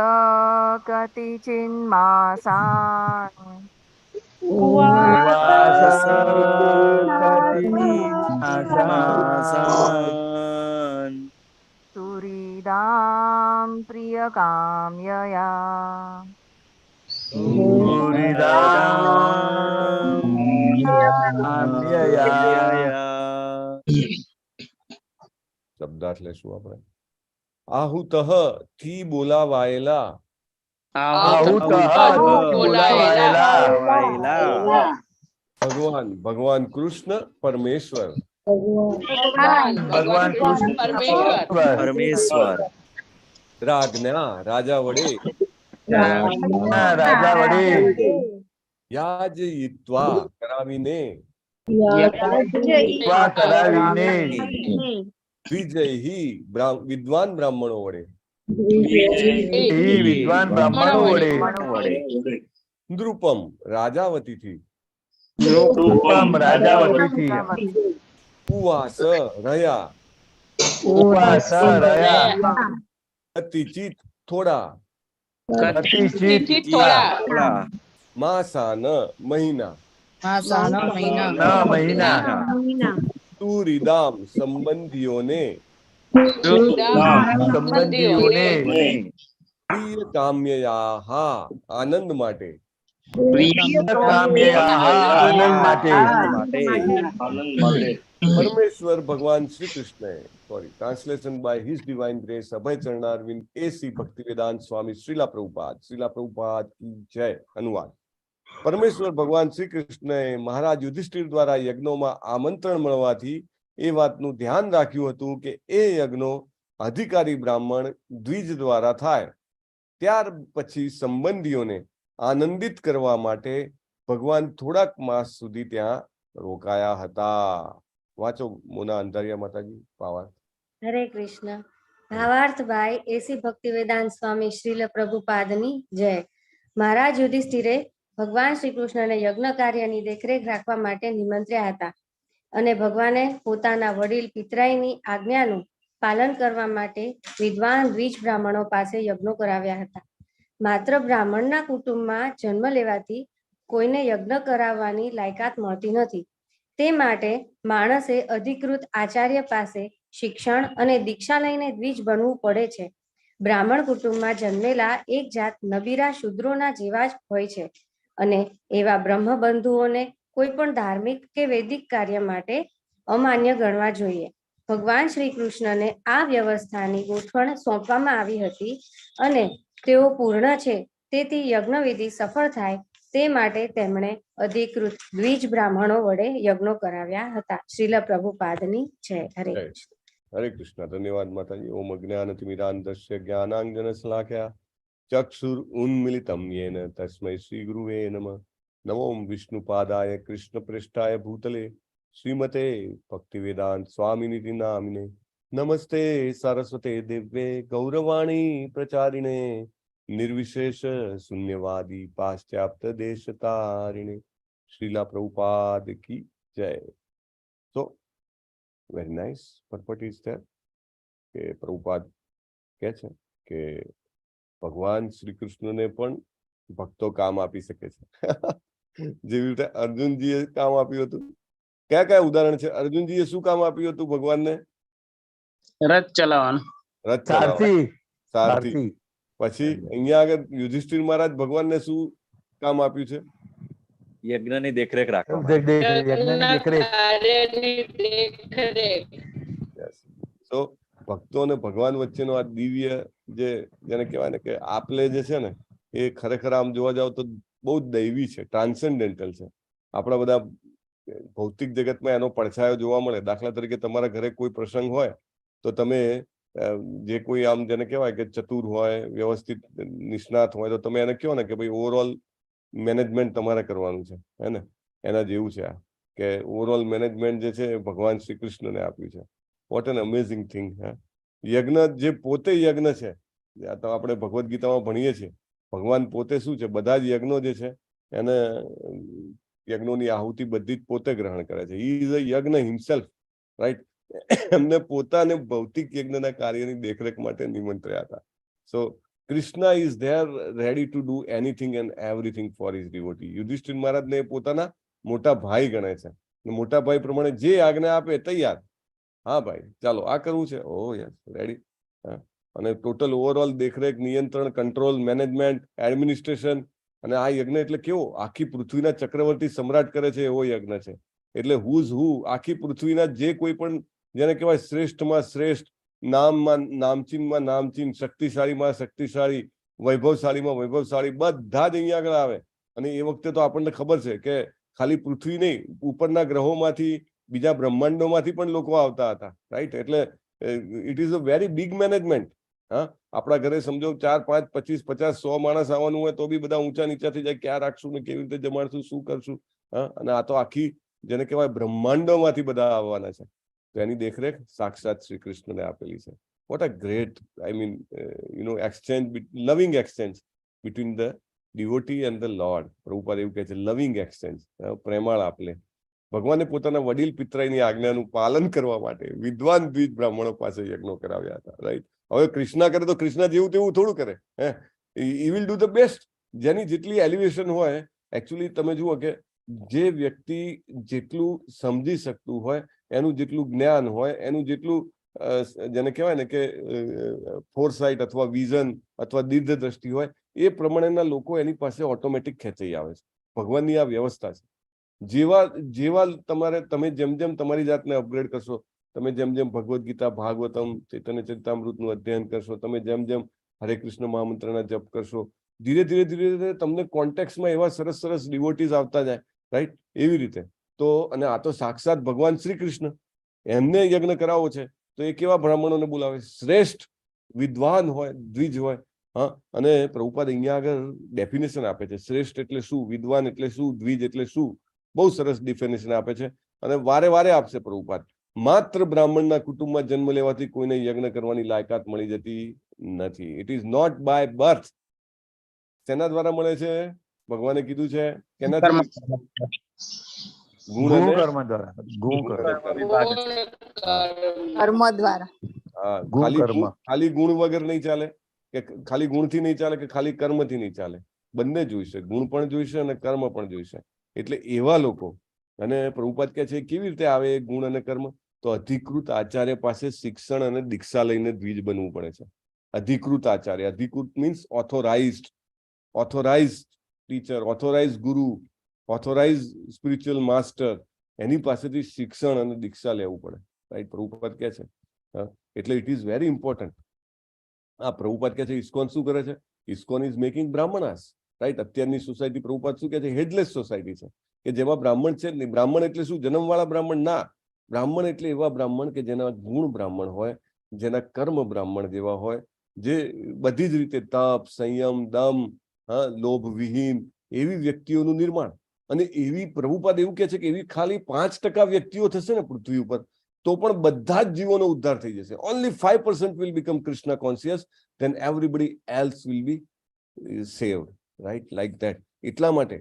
કતિચિન્માસાન સુરીદામ પ્રિયકામ્યયા શબ્દાર્થ લેશું આપણે. આહુતઃ થી બોલાવાયેલા ભગવાન કૃષ્ણ પરમેશ્વર ભગવાન કૃષ્ણ પરમેશ્વર રાજ્ઞા રાજા વડે રાજા વડે યાજયિત્વા કરાવીને કરાવીને દ્વિજયહિ વિદ્વાન બ્રાહ્મણો વડે વિદ્વાન બ્રાહ્મણો વડે નૃપમ રાજાવતીથી રાજાવતીથી ઉવાસ રહ્યા ઉવાસ રહ્યા કતિચિત થોડા કતિચિત થોડા માસાન મહિના મહિના તુરીદામ સંબંધીઓને સંબંધીઓને પ્રિય કામ્યયા આનંદ માટે આનંદ માટે પરમેશ્વર ભગવાન શ્રી કૃષ્ણએ translation by his divine grace Abhay Charanaravinda A C Bhaktivedanta Swami Srila Prabhupada કી જય. અનુવાદ. પરમેશ્વર ભગવાન શ્રી કૃષ્ણએ મહારાજ યુધિષ્ઠિર દ્વારા યજ્ઞોમાં આમંત્રણ મળવાથી એ વાતનું ધ્યાન રાખ્યું હતું કે એ યજ્ઞો અધિકારી બ્રાહ્મણ દ્વિજ દ્વારા થાય. ત્યાર પછી સંબંધીઓને આનંદિત કરવા માટે ભગવાન થોડાક માસ સુધી ત્યાં રોકાયા હતા. વાંચો મોના અંધારિયા માતાજી પાવા. હરે કૃષ્ણ. ભાવાર્થ ભાઈ એસી ભક્તિવેદાંત સ્વામી શ્રીલ પ્રભુપાદની જય. મહારાજ યુધિષ્ઠિરે ભગવાન શ્રી કૃષ્ણને યજ્ઞ કાર્યની દેખરેખ રાખવા માટે નિમંત્ર્યા હતા અને ભગવાને પોતાના વડીલ પિતરાઈની આજ્ઞાનું પાલન કરવા માટે વિદ્વાન દ્વિજ બ્રાહ્મણો પાસે યજ્ઞો કરાવ્યા હતા. માત્ર બ્રાહ્મણના કુટુંબમાં જન્મ લેવાથી કોઈને યજ્ઞ કરાવવાની લાયકાત મળતી નથી. તે માટે માણસે અધિકૃત આચાર્ય પાસે શિક્ષણ અને દીક્ષા લઈને દ્વિજ બનવું પડે છે. બ્રાહ્મણ કુટુંબમાં જન્મેલા એક જાત નબીરા શૂદ્રોના જેવા જ હોય છે અને એવા બ્રહ્મબંધુઓને કોઈ પણ ધાર્મિક કે વૈદિક કાર્ય માટે અમાન્ય ગણવા જોઈએ. ભગવાન શ્રી કૃષ્ણને આ વ્યવસ્થાની ગોઠવણ સોંપવામાં આવી હતી અને તેઓ પૂર્ણ છે, તેથી યજ્ઞવિધિ સફળ થાય તે માટે તેમણે અધિકૃત દ્વિજ બ્રાહ્મણો વડે યજ્ઞો કરાવ્યા હતા. શ્રીલ પ્રભુપાદની જય. હરે હરે કૃષ્ણ. ધન્યવાદ માતાજી. ઓમ અજ્ઞાનતિમિરાંધસ્ય જ્ઞાનાંજન શલાકયા ચક્ષુર ઉન્મિલિતમ યેન તસ્મૈ શ્રી ગુરુવે નમઃ. નમો વિષ્ણુપાદાય કૃષ્ણ પ્રેષ્ઠાય ભૂતલે શ્રીમતે ભક્તિવેદાંત સ્વામિનિધિ નામિને. નમસ્તે સરસ્વતે દિવ્યે ગૌરવાણી પ્રચારિણે નિર્વિશેષ શૂન્યવાદી પાશ્ચાત્ય દેશતારિણે. શ્રીલા પ્રભુપાદ કી જય. So very nice purport is there કે પ્રભુપાદ કહે છે કે ભગવાન શ્રી કૃષ્ણને પણ ભક્તો કામ આપી શકે છે. જેવી રીતે અર્જુનજીએ કામ આપ્યું હતું. કયા કયા ઉદાહરણ છે? અર્જુનજીએ શું કામ આપ્યું હતું ભગવાનને? રથ ચલાવવાનું. રથ સારથી. પછી અહીંયા આગળ યુધિષ્ઠિર મહારાજ ભગવાનને શું કામ આપ્યું છે? યજ્ઞની દેખરેખ રાખવા યજ્ઞની દેખરેખ. કાર્યની દેખરેખ. તો ભક્તો અને ભગવાન વચ્ચેનો આ દિવ્ય જેને કહેવાય ને કે આપલે જે છે ને એ ખરેખર આમ જોવા જાવ તો બહુ જ દૈવી છે, ટ્રાન્સેન્ડેન્ટલ છે. આપણા બધા ભૌતિક જગતમાં એનો પડછાયો જોવા મળે. દાખલા તરીકે તમારા ઘરે કોઈ પ્રસંગ હોય તો તમે જે કોઈ આમ જેને કહેવાય કે ચતુર હોય, વ્યવસ્થિત નિષ્ણાત હોય, તો તમે એને કહો ને કે ભાઈ ઓવરઓલ મેનેજમેન્ટ તમારે કરવાનું છે, હે ને? એના જેવું છે આ, કે ઓવરઓલ મેનેજમેન્ટ જે છે એ ભગવાન શ્રી કૃષ્ણને આપ્યું છે. What an amazing thing. યજ્ઞ જે પોતે યજ્ઞ છે, આ તો આપણે ભગવદ્ ગીતામાં ભણીએ છીએ, ભગવાન પોતે શું છે, બધા જ યજ્ઞો જે છે એને યજ્ઞોની આહુતિ બધી જ પોતે ગ્રહણ કરે છે. હી ઇઝ અ યજ્ઞ હિમસેલ્ફ, રાઈટ? એમને પોતાને ભૌતિક યજ્ઞના કાર્યની દેખરેખ માટે નિમંત્ર્યા હતા. So Krishna is there ready to do anything and everything for his devotee. Yudhishthira મહારાજને પોતાના મોટા ભાઈ ગણે છે. મોટા ભાઈ પ્રમાણે જે આજ્ઞા આપે તૈયાર. હા ભાઈ, ચાલો આ કરવું છે, ઓ યસ રેડી. અને ટોટલ ઓવરઓલ દેખરેખ, નિયંત્રણ, કંટ્રોલ, મેનેજમેન્ટ, એડમિનિસ્ટ્રેશન. અને આ યજ્ઞ એટલે કેવો, આખી પૃથ્વીના ચક્રવર્તી સમ્રાટ કરે છે એવો યજ્ઞ છે. એટલે હુઝ હુ, આખી પૃથ્વીના જે કોઈ પણ જેને કહેવાય શ્રેષ્ઠમાં શ્રેષ્ઠ, નામમાં નામચીનમાં નામચીન, શક્તિશાળીમાં શક્તિશાળી, વૈભવશાળીમાં વૈભવશાળી, બધા જ અહીંયા આગળ આવે. અને એ વખતે તો આપણને ખબર છે કે ખાલી પૃથ્વી નહીં, ઉપરના ગ્રહોમાંથી, બીજા બ્રહ્માંડોમાંથી પણ લોકો આવતા હતા, રાઈટ? એટલે it is a very big management. હા, આપણા ઘરે સમજો 4, 5, 25, 50, 100 માણસ આવવાનું હોય તો બી બધા ઊંચા નીચા થઈ જાય, ક્યાં રાખશું ને કેવી રીતે જમાડશું, શું કરશું. હા, અને આ તો આખી જેને કહેવાય બ્રહ્માંડોમાંથી બધા આવવાના છે. તો એની દેખરેખ સાક્ષાત શ્રી કૃષ્ણને આપેલી છે. What a great, I mean exchange, loving exchange between the devotee and the lord. Prabhupada એવું કહે છે, લવિંગ એક્સચેન્જ, પ્રેમાળ આપલે. ભગવાને પોતાના વડીલ પિતરાઈની આજ્ઞાનું પાલન કરવા માટે વિદ્વાન દ્વિજ બ્રાહ્મણો પાસે યજ્ઞો કરાવ્યા હતા, રાઈટ? હવે કૃષ્ણ કરે તો કૃષ્ણ જેવું તેવું થોડું કરે, હે? ઈ વિલ ડુ ધ બેસ્ટ. જેની જેટલી એલિવેશન હોય, એકચ્યુઅલી તમે જુઓ કે જે વ્યક્તિ જેટલું સમજી શકતું હોય, એનું જેટલું જ્ઞાન હોય, એનું જેટલું જેને કહેવાય ને કે ફોરસાઇટ અથવા વિઝન અથવા દીર્ઘ દ્રષ્ટિ હોય, એ પ્રમાણેના લોકો એની પાસે ઓટોમેટિક ખેંચાઈ આવે છે. ભગવાનની આ વ્યવસ્થા છે. જેવા તમે જેમ જેમ તમારી જાતને અપગ્રેડ કરશો, તમે જેમ જેમ ભગવદ્ ગીતા, ભાગવતમ, ચૈતન્ય ચરિતામૃતનું અધ્યયન કરશો, તમે જેમ જેમ હરે કૃષ્ણ મહામંત્રના જપ કરશો, ધીરે ધીરે ધીરે ધીરે તમને કોન્ટેક્ટમાં એવા સરસ સરસ ડિવોટીઝ આવતા જાય, રાઈટ? એવી રીતે તો, અને આ તો સાક્ષાત ભગવાન શ્રી કૃષ્ણ, એમને યજ્ઞ કરાવો છે તો એ કેવા બ્રાહ્મણોને બોલાવે? શ્રેષ્ઠ વિદ્વાન હોય, દ્વિજ હોય. હા, અને પ્રભુપાદ અહીંયા આગળ ડેફિનેશન આપે છે. શ્રેષ્ઠ એટલે શું, વિદ્વાન એટલે શું, દ્વિજ એટલે શું, બહુ સરસ ડિફિનેશન આપે છે. અને વારે વારે આપશે પ્રભુપાદ. માત્ર બ્રાહ્મણના કુટુંબમાં જન્મ લેવાથી કોઈને યજ્ઞ કરવાની લાયકાત મળી જતી નથી. It is not by birth. શેના દ્વારા મળે છે? ભગવાને કીધું છે ખાલી ગુણ વગર નહીં ચાલે, કે ખાલી ગુણથી નહીં ચાલે, કે ખાલી કર્મથી નહીં ચાલે. બંને જોઈશે, ગુણ પણ જોઈશે અને કર્મ પણ જોઈશે. એટલે એવા લોકો, અને પ્રભુપાદ કહે છે કેવી રીતે આવે ગુણ અને કર્મ? તો અધિકૃત આચાર્ય પાસે શિક્ષણ અને દીક્ષા લઈને દ્વિજ બનવું પડે છે. અધિકૃત આચાર્ય, અધિકૃત મીન્સ ઓથોરાઇઝડ ટીચર, ઓથોરાઇઝ ગુરુ, ઓથોરાઇઝ સ્પિરિચ્યુઅલ માસ્ટર, એની પાસેથી શિક્ષણ અને દીક્ષા લેવું પડે, રાઈટ? પ્રભુપાદ કહે છે. એટલે ઇટ ઇઝ વેરી ઇમ્પોર્ટન્ટ. આ પ્રભુપાદ કહે છે ઇસ્કોન શું કરે છે? ISKCON is making brahmanas, right? અત્યારની સોસાયટી પ્રભુપાદ શું કહે છે? હેડલેસ સોસાયટી છે, કે જેમાં બ્રાહ્મણ છે નહીં. બ્રાહ્મણ એટલે શું? જન્મવાળા બ્રાહ્મણ ના. બ્રાહ્મણ એટલે એવા બ્રાહ્મણ કે જેના ગુણ બ્રાહ્મણ હોય, જેના કર્મ બ્રાહ્મણ જેવા હોય, જે બધી જ રીતે તપ, સંયમ, દમ, લોભ વિહીન એવી વ્યક્તિઓનું નિર્માણ. અને એવી પ્રભુપાદ એવું કહે છે કે એવી ખાલી 5% વ્યક્તિઓ થશે ને પૃથ્વી ઉપર, તો પણ બધા જ જીવોનો ઉદ્ધાર થઈ જશે. Only 5% will become Krishna conscious, then everybody else will be saved, right? Like that. એટલા માટે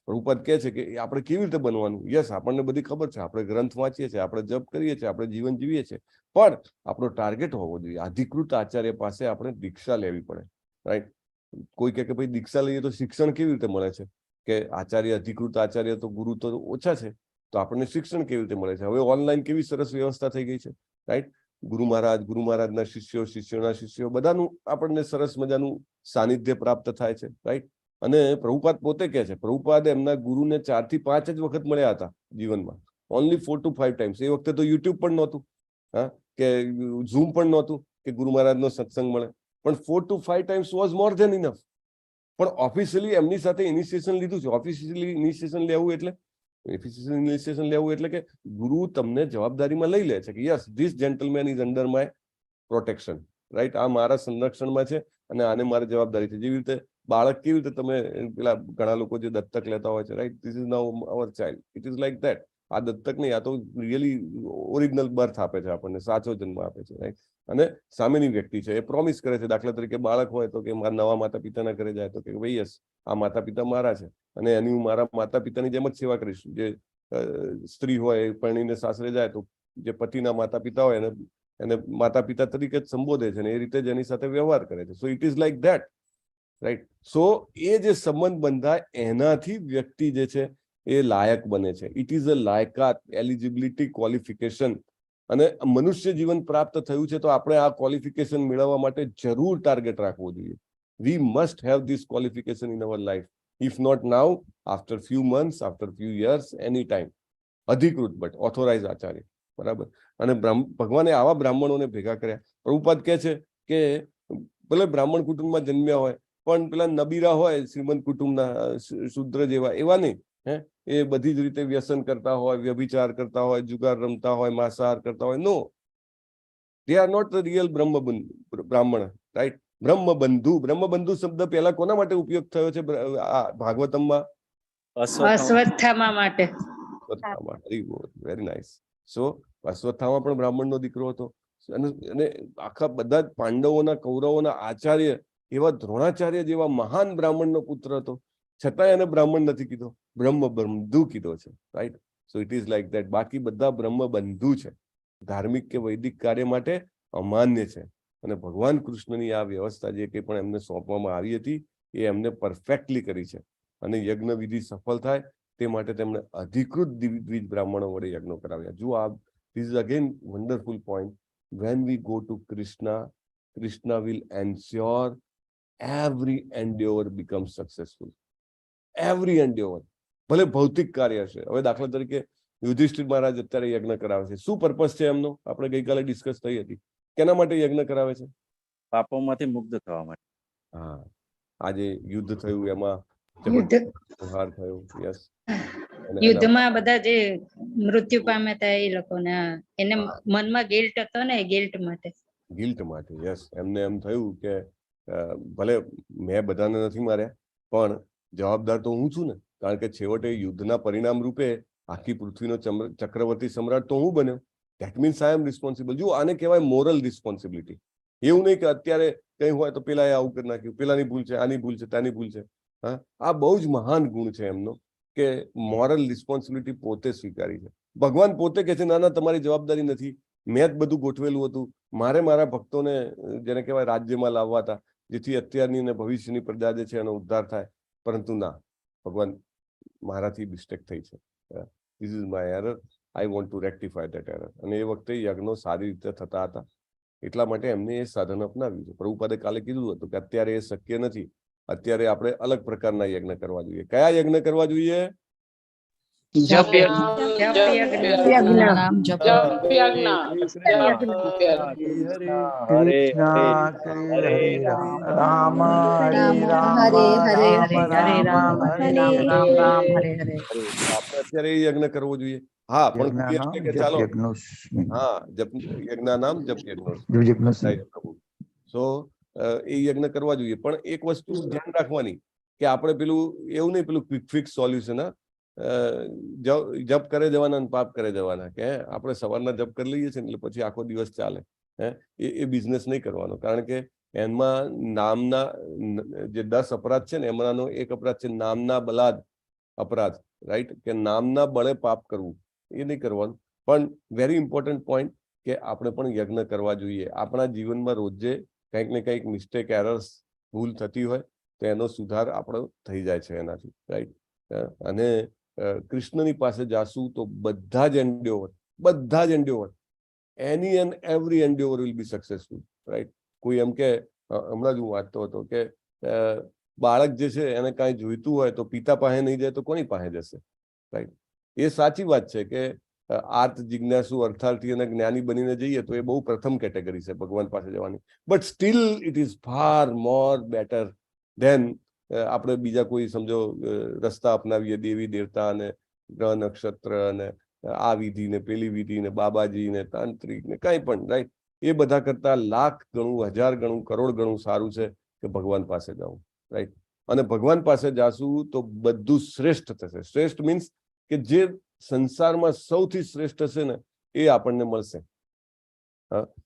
પ્રભુપાદ કહે છે કે આપણે કેવી રીતે બનવાનું? યસ, આપણને બધી ખબર છે, આપણે ગ્રંથ વાંચીએ છીએ, આપણે જપ કરીએ છીએ, આપણે જીવન જીવીએ છીએ, પણ આપણો ટાર્ગેટ હોવો જોઈએ. અધિકૃત આચાર્ય પાસે આપણે દીક્ષા લેવી પડે, રાઈટ? કોઈ કહે કે ભાઈ દીક્ષા લઈએ તો શિક્ષણ કેવી રીતે મળે છે? કે આચાર્ય, અધિકૃત આચાર્ય તો ગુરુ તો ઓછા છે, તો આપણને શિક્ષણ કેવી રીતે મળે છે? હવે ઓનલાઈન કેવી સરસ વ્યવસ્થા થઈ ગઈ છે, રાઈટ? ગુરુ મહારાજના શિષ્યો, શિષ્યોના શિષ્યો, બધાનું આપણને સરસ મજાનું સાનિધ્ય પ્રાપ્ત થાય છે, રાઈટ? અને પ્રભુપાદ પોતે કહે છે, પ્રભુપાદ એમના ગુરુને 4 થી 5 જ વખત મળ્યા હતા જીવનમાં, ઓનલી 4 to 5 ટાઈમ્સ. એ વખતે તો યુટ્યુબ પણ નહોતું, હા, કે ઝૂમ પણ નહોતું કે ગુરુ મહારાજનો સત્સંગ મળે, પણ 4 to 5 times was more than enough. પણ ઓફિશિયલી એમની સાથે ઇનિશિયેશન લીધું છે. ઓફિશિયલી ઇનિશિયેશન લેવું એટલે કે ગુરુ તમને જવાબદારીમાં લઈ લે છે કે yes, this gentleman is under my protection, right, આ મારા સંરક્ષણમાં છે અને આને મારી જવાબદારી છે. જેવી રીતે બાળક કેવી રીતે તમે પેલા ઘણા લોકો જે દત્તક લેતા હોય છે, right, this is now our child, it is like that. આ દત્તક નહીં, આ તો રિયલી ઓરિજિનલ બર્થ આપે છે આપણને, સાચો જન્મ આપે છે, રાઈટ. અને સામેની વ્યક્તિ છે એ પ્રોમિસ કરે છે, દાખલા તરીકે બાળક હોય તો કે મારા નવા માતા પિતાના ઘરે જાય તો કે ભાઈ યસ, આ માતા પિતા મારા છે અને એની હું મારા માતા પિતાની જેમ જ સેવા કરીશ. જે સ્ત્રી હોય પરણીને સાસરે જાય તો જે પતિના માતા પિતા હોય એને માતા પિતા તરીકે જ સંબોધે છે ને એ રીતે જ એની સાથે વ્યવહાર કરે છે. So it is like that, right. So એ જે સંબંધ બંધાય એનાથી વ્યક્તિ જે છે એ લાયક બને છે. ઇટ ઇઝ અ લાયકાત, એલિજિબિલિટી, ક્વોલિફિકેશન. અને મનુષ્ય જીવન પ્રાપ્ત થયું છે તો આપણે આ ક્વોલિફિકેશન મેળવવા માટે જરૂર ટાર્ગેટ રાખવો જોઈએ. We must have this qualification in our life. If not now, after few months, after few years, any time. અધિકૃત બટ ઓથોરાઇઝ આચાર્ય, બરાબર. અને ભગવાને આવા બ્રાહ્મણોને ભેગા કર્યા. પ્રભુપાદ કહે છે કે ભલે બ્રાહ્મણ કુટુંબમાં જન્મ્યા હોય પણ પેલા નબીરા હોય શ્રીમંત કુટુંબના, શુદ્ર જેવા, એવા નહીં. એ બધી જ રીતે વ્યસન કરતા હોય, વ્યભિચાર કરતા હોય, જુગાર રમતા હોય, માંસાહાર કરતા હોય. No, they are not the real brahmin, right. બ્રહ્મબંધુ. બ્રહ્મબંધુ શબ્દ પહેલા કોના માટે ઉપયોગ થયો છે ભાગવતમમાં? અશ્વત્થામા માટે. Very nice. સો અશ્વત્થામા પણ બ્રાહ્મણનો દીકરો હતો. અને આખા બધા જ પાંડવોના, કૌરવોના આચાર્ય એવા દ્રોણાચાર્ય જેવા મહાન બ્રાહ્મણનો પુત્ર હતો, છતાં એને બ્રાહ્મણ નથી કીધો, બ્રહ્મબંધુ કીધો છે, right. So it is like that. બાકી બધા બ્રહ્મબંધુ છે. ધાર્મિક કે વૈદિક કાર્ય માટે અમાન્ય છે. અને ભગવાન કૃષ્ણની આ વ્યવસ્થા જે કંઈ પણ એમને સોંપવામાં આવી હતી એ એમને પરફેક્ટલી કરી છે. અને યજ્ઞ વિધિ સફળ થાય તે માટે તેમણે અધિકૃત દ્વિજ બ્રાહ્મણો વડે યજ્ઞો કરાવ્યા. જુઓ, આ this is again wonderful point. When we go to Krishna, Krishna will ensure every endeavor becomes successful. Every endeavor. ભલે ભૌતિક કાર્ય છે. હવે દાખલા તરીકે યુધિષ્ઠિર મહારાજ અત્યારે યજ્ઞ કરાવે છે. શું પર્પસ છે એમનો? આપણે ગઈકાલે ડિસ્કસ થઈ હતી. કેના માટે યજ્ઞ કરાવે છે? પાપોમાંથી મુક્ત થવા માટે. હા, આજે યુદ્ધ થયું એમાં સંહાર થયો. યસ. યુદ્ધમાં બધા જે મૃત્યુ પામ્યા હતા એ લોકોને એને મનમાં ગિલ્ટ હતો ને, ગિલ્ટ માટે. ગિલ્ટ માટે, યસ. એમને એમ થયું કે ભલે મેં બધાને નથી માર્યા પણ જવાબદાર તો હું છું ને, કારણ કે છેવટે યુદ્ધના પરિણામ રૂપે આખી પૃથ્વીનો ચક્રવર્તી સમ્રાટ તો હું બન્યો. That means I am responsible. જો આને કહેવાય મોરલ રિસ્પોન્સિબિલિટી. એવું નહીં કે અત્યારે કંઈ હોય તો પેલા આવું કરી નાખ્યું, પેલાની ભૂલ છે, આની ભૂલ છે, ત્યાંની ભૂલ છે. હા, આ બહુ જ મહાન ગુણ છે એમનો કે મોરલ રિસ્પોન્સિબિલિટી પોતે સ્વીકારી છે. ભગવાન પોતે કહે છે ના ના, તમારી જવાબદારી નથી, મેં જ બધું ગોઠવેલું હતું, મારે મારા ભક્તોને જેને કહેવાય રાજ્યમાં લાવવા હતા, જેથી અત્યારની અને ભવિષ્યની પ્રજા જે છે એનો ઉદ્ધાર થાય. પરંતુ ના, ભગવાન મારાથી મિસ્ટેક થઈ છે, this is my error, I want to rectify that error. અને એ વખતે યજ્ઞો સારી રીતે થતા હતા, એટલા માટે એમને એ સાધન અપનાવ્યું છે. પ્રભુપાદે કાલે કીધું હતું કે અત્યારે એ શક્ય નથી, અત્યારે આપણે અલગ પ્રકારના યજ્ઞ કરવા જોઈએ. કયા યજ્ઞ કરવા જોઈએ? રામ હરે રામ રામ હરે રામ. આપણે અત્યારે એ યજ્ઞ કરવો જોઈએ. હા, પણ કે ચાલો, હા, યજ્ઞ નામ જપ યજ્ઞ. સો એ યજ્ઞ કરવા જોઈએ. પણ એક વસ્તુ ધ્યાન રાખવાની કે આપણે પેલું એવું નહીં, પેલું ક્વિક ફિક્સ સોલ્યુશન, જપ કરે જવાના પાપ કરે જવાના, કે આપણે સવારના જપ કરી લઈએ છીએ એટલે પછી આખો દિવસ ચાલે. એ બિઝનેસ નહીં કરવાનો. કારણ કે એમાં નામના જે 10 અપરાધ છે ને એમાંનો એક અપરાધ છે નામના બલાદ અપરાધ, રાઈટ, કે નામના બળે પાપ કરવું, એ નહીં કરવાનું. પણ વેરી ઇમ્પોર્ટન્ટ પોઈન્ટ કે આપણે પણ યજ્ઞ કરવા જોઈએ. આપણા જીવનમાં રોજે કંઈક ને કંઈક મિસ્ટેક, એરર્સ, ભૂલ થતી હોય તો એનો સુધાર આપણો થઈ જાય છે એનાથી, રાઈટ. અને કૃષ્ણની પાસે જાશું તો બધા જ endeavour, any and every endeavour will be successful, right. કોઈ એમ કે હમણાં જ હું વાંચતો હતો કે બાળક જે છે એને કાંઈ જોઈતું હોય તો પિતા પાસે નહીં જાય તો કોની પાસે જશે, રાઈટ? એ સાચી વાત છે કે આર્ત જિજ્ઞાસુ અર્થાર્થી અને જ્ઞાની બનીને જઈએ તો એ બહુ પ્રથમ કેટેગરી છે ભગવાન પાસે જવાની, but still it is far more better than આપણે બીજા કોઈ સમજો રસ્તા અપનાવીએ, દેવી દેવતા અને ગ્રહ નક્ષત્ર અને આ વિધિ ને પેલી વિધિ ને બાબાજી ને તાંત્રિક ને કાંઈ પણ, રાઈટ? એ બધા કરતા લાખ ગણું, 1000 ગણું, કરોડ ગણું સારું છે કે ભગવાન પાસે જવું, રાઈટ? અને ભગવાન પાસે જાશું તો બધું શ્રેષ્ઠ થશે. શ્રેષ્ઠ મીન્સ કે જે સંસારમાં સૌથી શ્રેષ્ઠ હશે ને એ આપણને મળશે.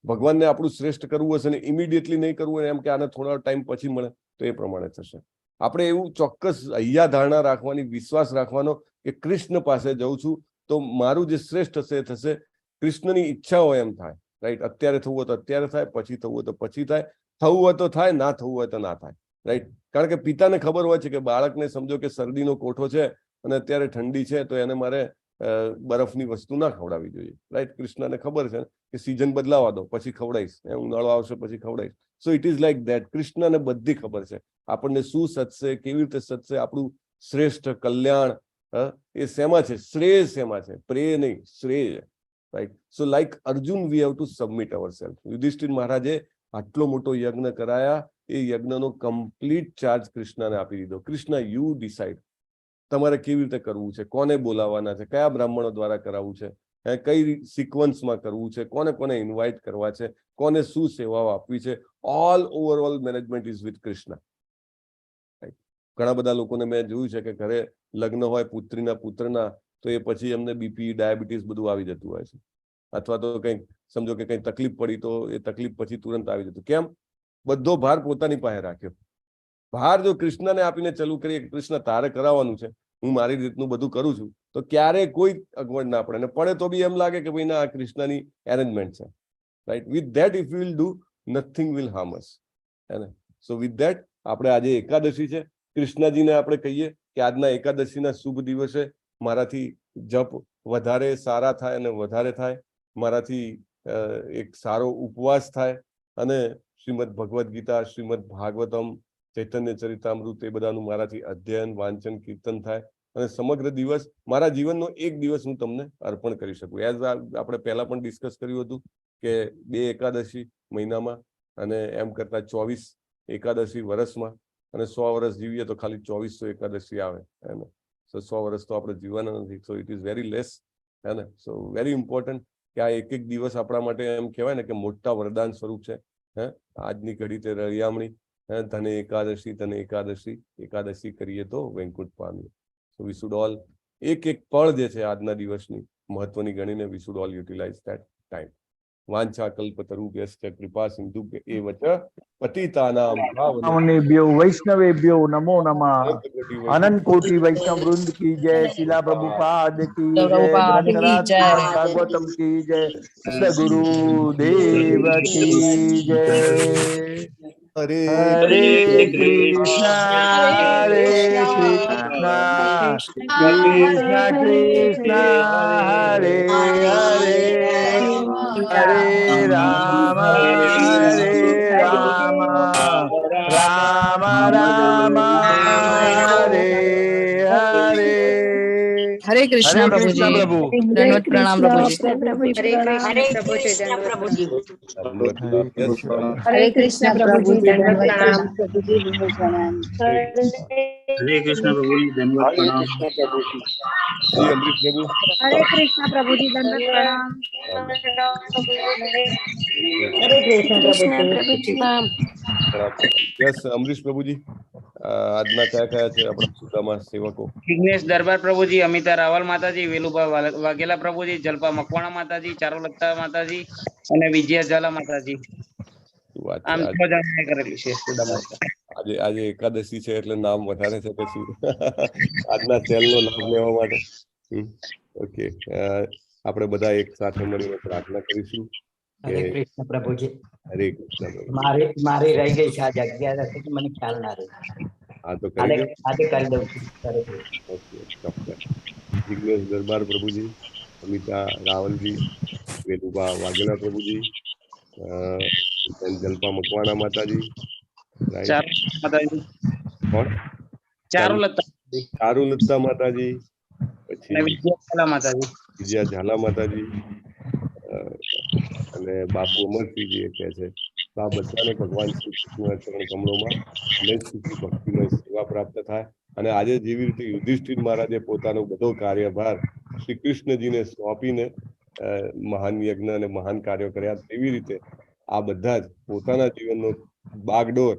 ભગવાનને આપણું શ્રેષ્ઠ કરવું હશે ને ઇમિડિયેટલી નહીં કરવું હોય, એમ કે આને થોડા ટાઈમ પછી મળે તો એ પ્રમાણે થશે. આપણે એવું ચોક્કસ હૈયા ધારણા રાખવાની, વિશ્વાસ રાખવાનો કે કૃષ્ણ પાસે જઉં છું તો મારું જે શ્રેષ્ઠ હશે એ થશે. કૃષ્ણની ઈચ્છા હોય એમ થાય, રાઈટ? અત્યારે થવું હોય તો અત્યારે થાય, પછી થવું હોય તો પછી થાય, થવું હોય તો થાય, ના થવું હોય તો ના થાય, રાઈટ? કારણ કે પિતાને ખબર હોય છે કે બાળકને સમજો કે શરદીનો કોઠો છે અને અત્યારે ઠંડી છે તો એને મારે બરફની વસ્તુ ના ખવડાવવી જોઈએ, રાઈટ? કૃષ્ણને ખબર છે કે સિઝન બદલાવા દો પછી ખવડાવીશ, ઉનાળો આવશે પછી ખવડાવીશ. So it is like that. કૃષ્ણને બધી ખબર છે આપણને શું સતશે, કેવી રીતે સતશે, આપણું શ્રેષ્ઠ કલ્યાણ એ શેમાં છે, શ્રેય શેમાં છે, પ્રેય નહીં, શ્રેય, right? So like Arjun we have to submit our self. Yudhishthir મહારાજે આટલો મોટો યજ્ઞ કરાયા, એ યજ્ઞનો કમ્પ્લીટ ચાર્જ કૃષ્ણને આપી દીધો. કૃષ્ણ, યુ ડિસાઇડ તમારે કેવી રીતે કરવું છે, કોને બોલાવવાના છે, કયા બ્રાહ્મણો દ્વારા કરાવવું છે, કઈ સિક્વન્સમાં કરવું છે, કોને કોને ઇન્વાઇટ કરવા છે, કોને શું સેવાઓ આપવી છે. All overall management is with Krishna. ઘણા બધા લોકોને મેં જોયું છે કે ઘરે લગ્ન હોય પુત્રીના પુત્રના તો એ પછી એમને બીપી, ડાયાબિટીસ બધું આવી જતું હોય છે, અથવા તો કંઈક સમજો કે કંઈ તકલીફ પડી તો એ તકલીફ પછી તુરંત આવી જતું. કેમ? બધો ભાર પોતાની પાસે રાખ્યો. ભાર જો કૃષ્ણને આપીને ચાલુ કરીએ કે કૃષ્ણ તારે કરાવવાનું છે, હું મારી રીતનું બધું કરું છું, તો ક્યારેય કોઈ અગવડ ના પડે. ને પડે તો બી એમ લાગે કે ભાઈ ના, આ કૃષ્ણની એરેન્જમેન્ટ છે, right? With that if will do nothing will harm us, હે ને? સો વિથ ધેટ આપણે આજે એકાદશી છે, કૃષ્ણજીને આપણે કહીએ કે આજના એકાદશીના શુભ દિવસે મારાથી જપ વધારે સારા થાય અને વધારે થાય, મારાથી એક સારો ઉપવાસ થાય અને શ્રીમદ ભગવદ્ ગીતા, શ્રીમદ ભાગવતમ, ચૈતન્ય ચરિતામૃત એ બધાનું મારાથી અધ્યયન, વાંચન, કીર્તન થાય અને સમગ્ર દિવસ મારા જીવનનો એક દિવસ હું તમને અર્પણ કરી શકું. એઝ આપણે પહેલા પણ ડિસ્કસ કર્યું હતું કે 2 એકાદશી મહિનામાં અને એમ કરતા 24 એકાદશી વર્ષમાં, અને 100 વર્ષ જીવીએ તો ખાલી 2400 એકાદશી આવે, હે ને? સો 100 વર્ષ તો આપણે જીવવાના નથી. So it is very less, હે ને? સો વેરી ઇમ્પોર્ટન્ટ કે આ એક એક દિવસ આપણા માટે એમ કહેવાય ને કે મોટા વરદાન સ્વરૂપ છે. આજની ઘડી તે રળિયામણી, ધને એકાદશી, તને એકાદશી, એકાદશી કરીએ તો વૈકુંઠ પામીએ. સો વી શુડ ઓલ એક એક પળ જે છે આજના દિવસની મહત્વની ગણીને we should all utilize that time. વાંછા કલ્પતરુભ્યશ્ચ કૃપા સિંધુભ્ય એવ ચ પતિતાનામ પાવનેભ્યો વૈષ્ણવેભ્યો નમો નમઃ. અનંત કોટી વૈષ્ણવ વૃંદ કી જય, શિલા પ્રભુપાદ કી જય, ગ્રંથરાજ ભાગવતમ કી જય, સદગુરુ દેવ કી જય. હરે હરે કૃષ્ણ હરે કૃષ્ણ કૃષ્ણ કૃષ્ણ હરે હરે, હરે રામ રામ રામ હરે હરે. હરે કૃષ્ણ પ્રભુજી. પ્રભુ. દંડવત પ્રણામ પ્રભુજી. હરે કૃષ્ણ પ્રભુજી. હરે કૃષ્ણ પ્રભુજી, દંડવત પ્રણામ. હરે કૃષ્ણ પ્રભુજી, દંડવત પ્રણામ. શ્રી અમરીશ પ્રભુ. હરે કૃષ્ણ પ્રભુજી, દંડવત પ્રણામ. યસ અમરીશ પ્રભુજી, આજના કયા કયા છે આપણા સુદામા સેવકો? જિગ્નેશ દરબાર પ્રભુજી, અમિતા રાવલ માતાજી, વેલુભા વાઘેલા પ્રભુજી, જલપા મકવાણા માતાજી, ચારુલતા માતાજી અને વિજયા ઝાલા માતાજી. આમ 6 જણાને કરેલી છે સુદામા. આજે એકાદશી છે એટલે નામ વધારે છે પછી આજના સેલનો લાભ લેવા માટે. ઓકે, આપણે બધા એક સાથે મળીને પ્રાર્થના કરીશું. હરે કૃષ્ણ પ્રભુજી. હરે કૃષ્ણ. મારી રહી ગઈ છે આ જગ્યા, મને ખ્યાલ ના રહ્યો. હા તો આજે કરી દઉં છું. ઓકે, ચોક્કસ. જિગ્નેશ દરબાર પ્રભુજી, અમિતા રાવલજી, વેલુભા વાઘેલા પ્રભુજી, જલપા મકવાણા માતાજી, કોણ? ચારુલતા ચારુલતા માતાજી, અને પછી વિજયા ઝાલા માતાજી. વિજયા ઝાલા માતાજી અને બાપુ અમરસિંહજી એ કહે છે. તો આ બધાને ભગવાન શ્રી કૃષ્ણના ચરણ કમળોમાં નિશ્ચિત ભક્તિમય સેવા પ્રાપ્ત થાય. અને આજે જેવી રીતે યુધિષ્ઠિર મહારાજે પોતાનો બધો કાર્યભાર શ્રી કૃષ્ણજીને સોંપીને મહાન યજ્ઞ અને મહાન કાર્યો કર્યા, તેવી રીતે આ બધા જ પોતાના જીવનનો બાગડોર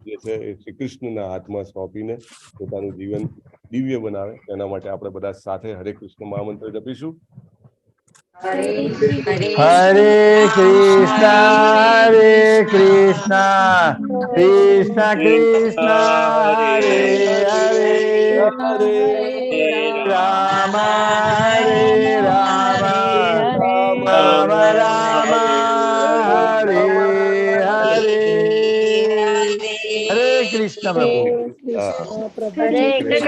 જે છે એ શ્રી કૃષ્ણના હાથમાં સોંપીને પોતાનું જીવન દિવ્ય બનાવે. તેના માટે આપણે બધા સાથે હરે કૃષ્ણ મહામંત્ર જપીશું. હરે કૃષ્ણ કૃષ્ણ કૃષ્ણ હરે હરે રામ રામ રામ રામ હરે હરે. હરે કૃષ્ણ પ્રભુ. હરે કૃષ્ણ.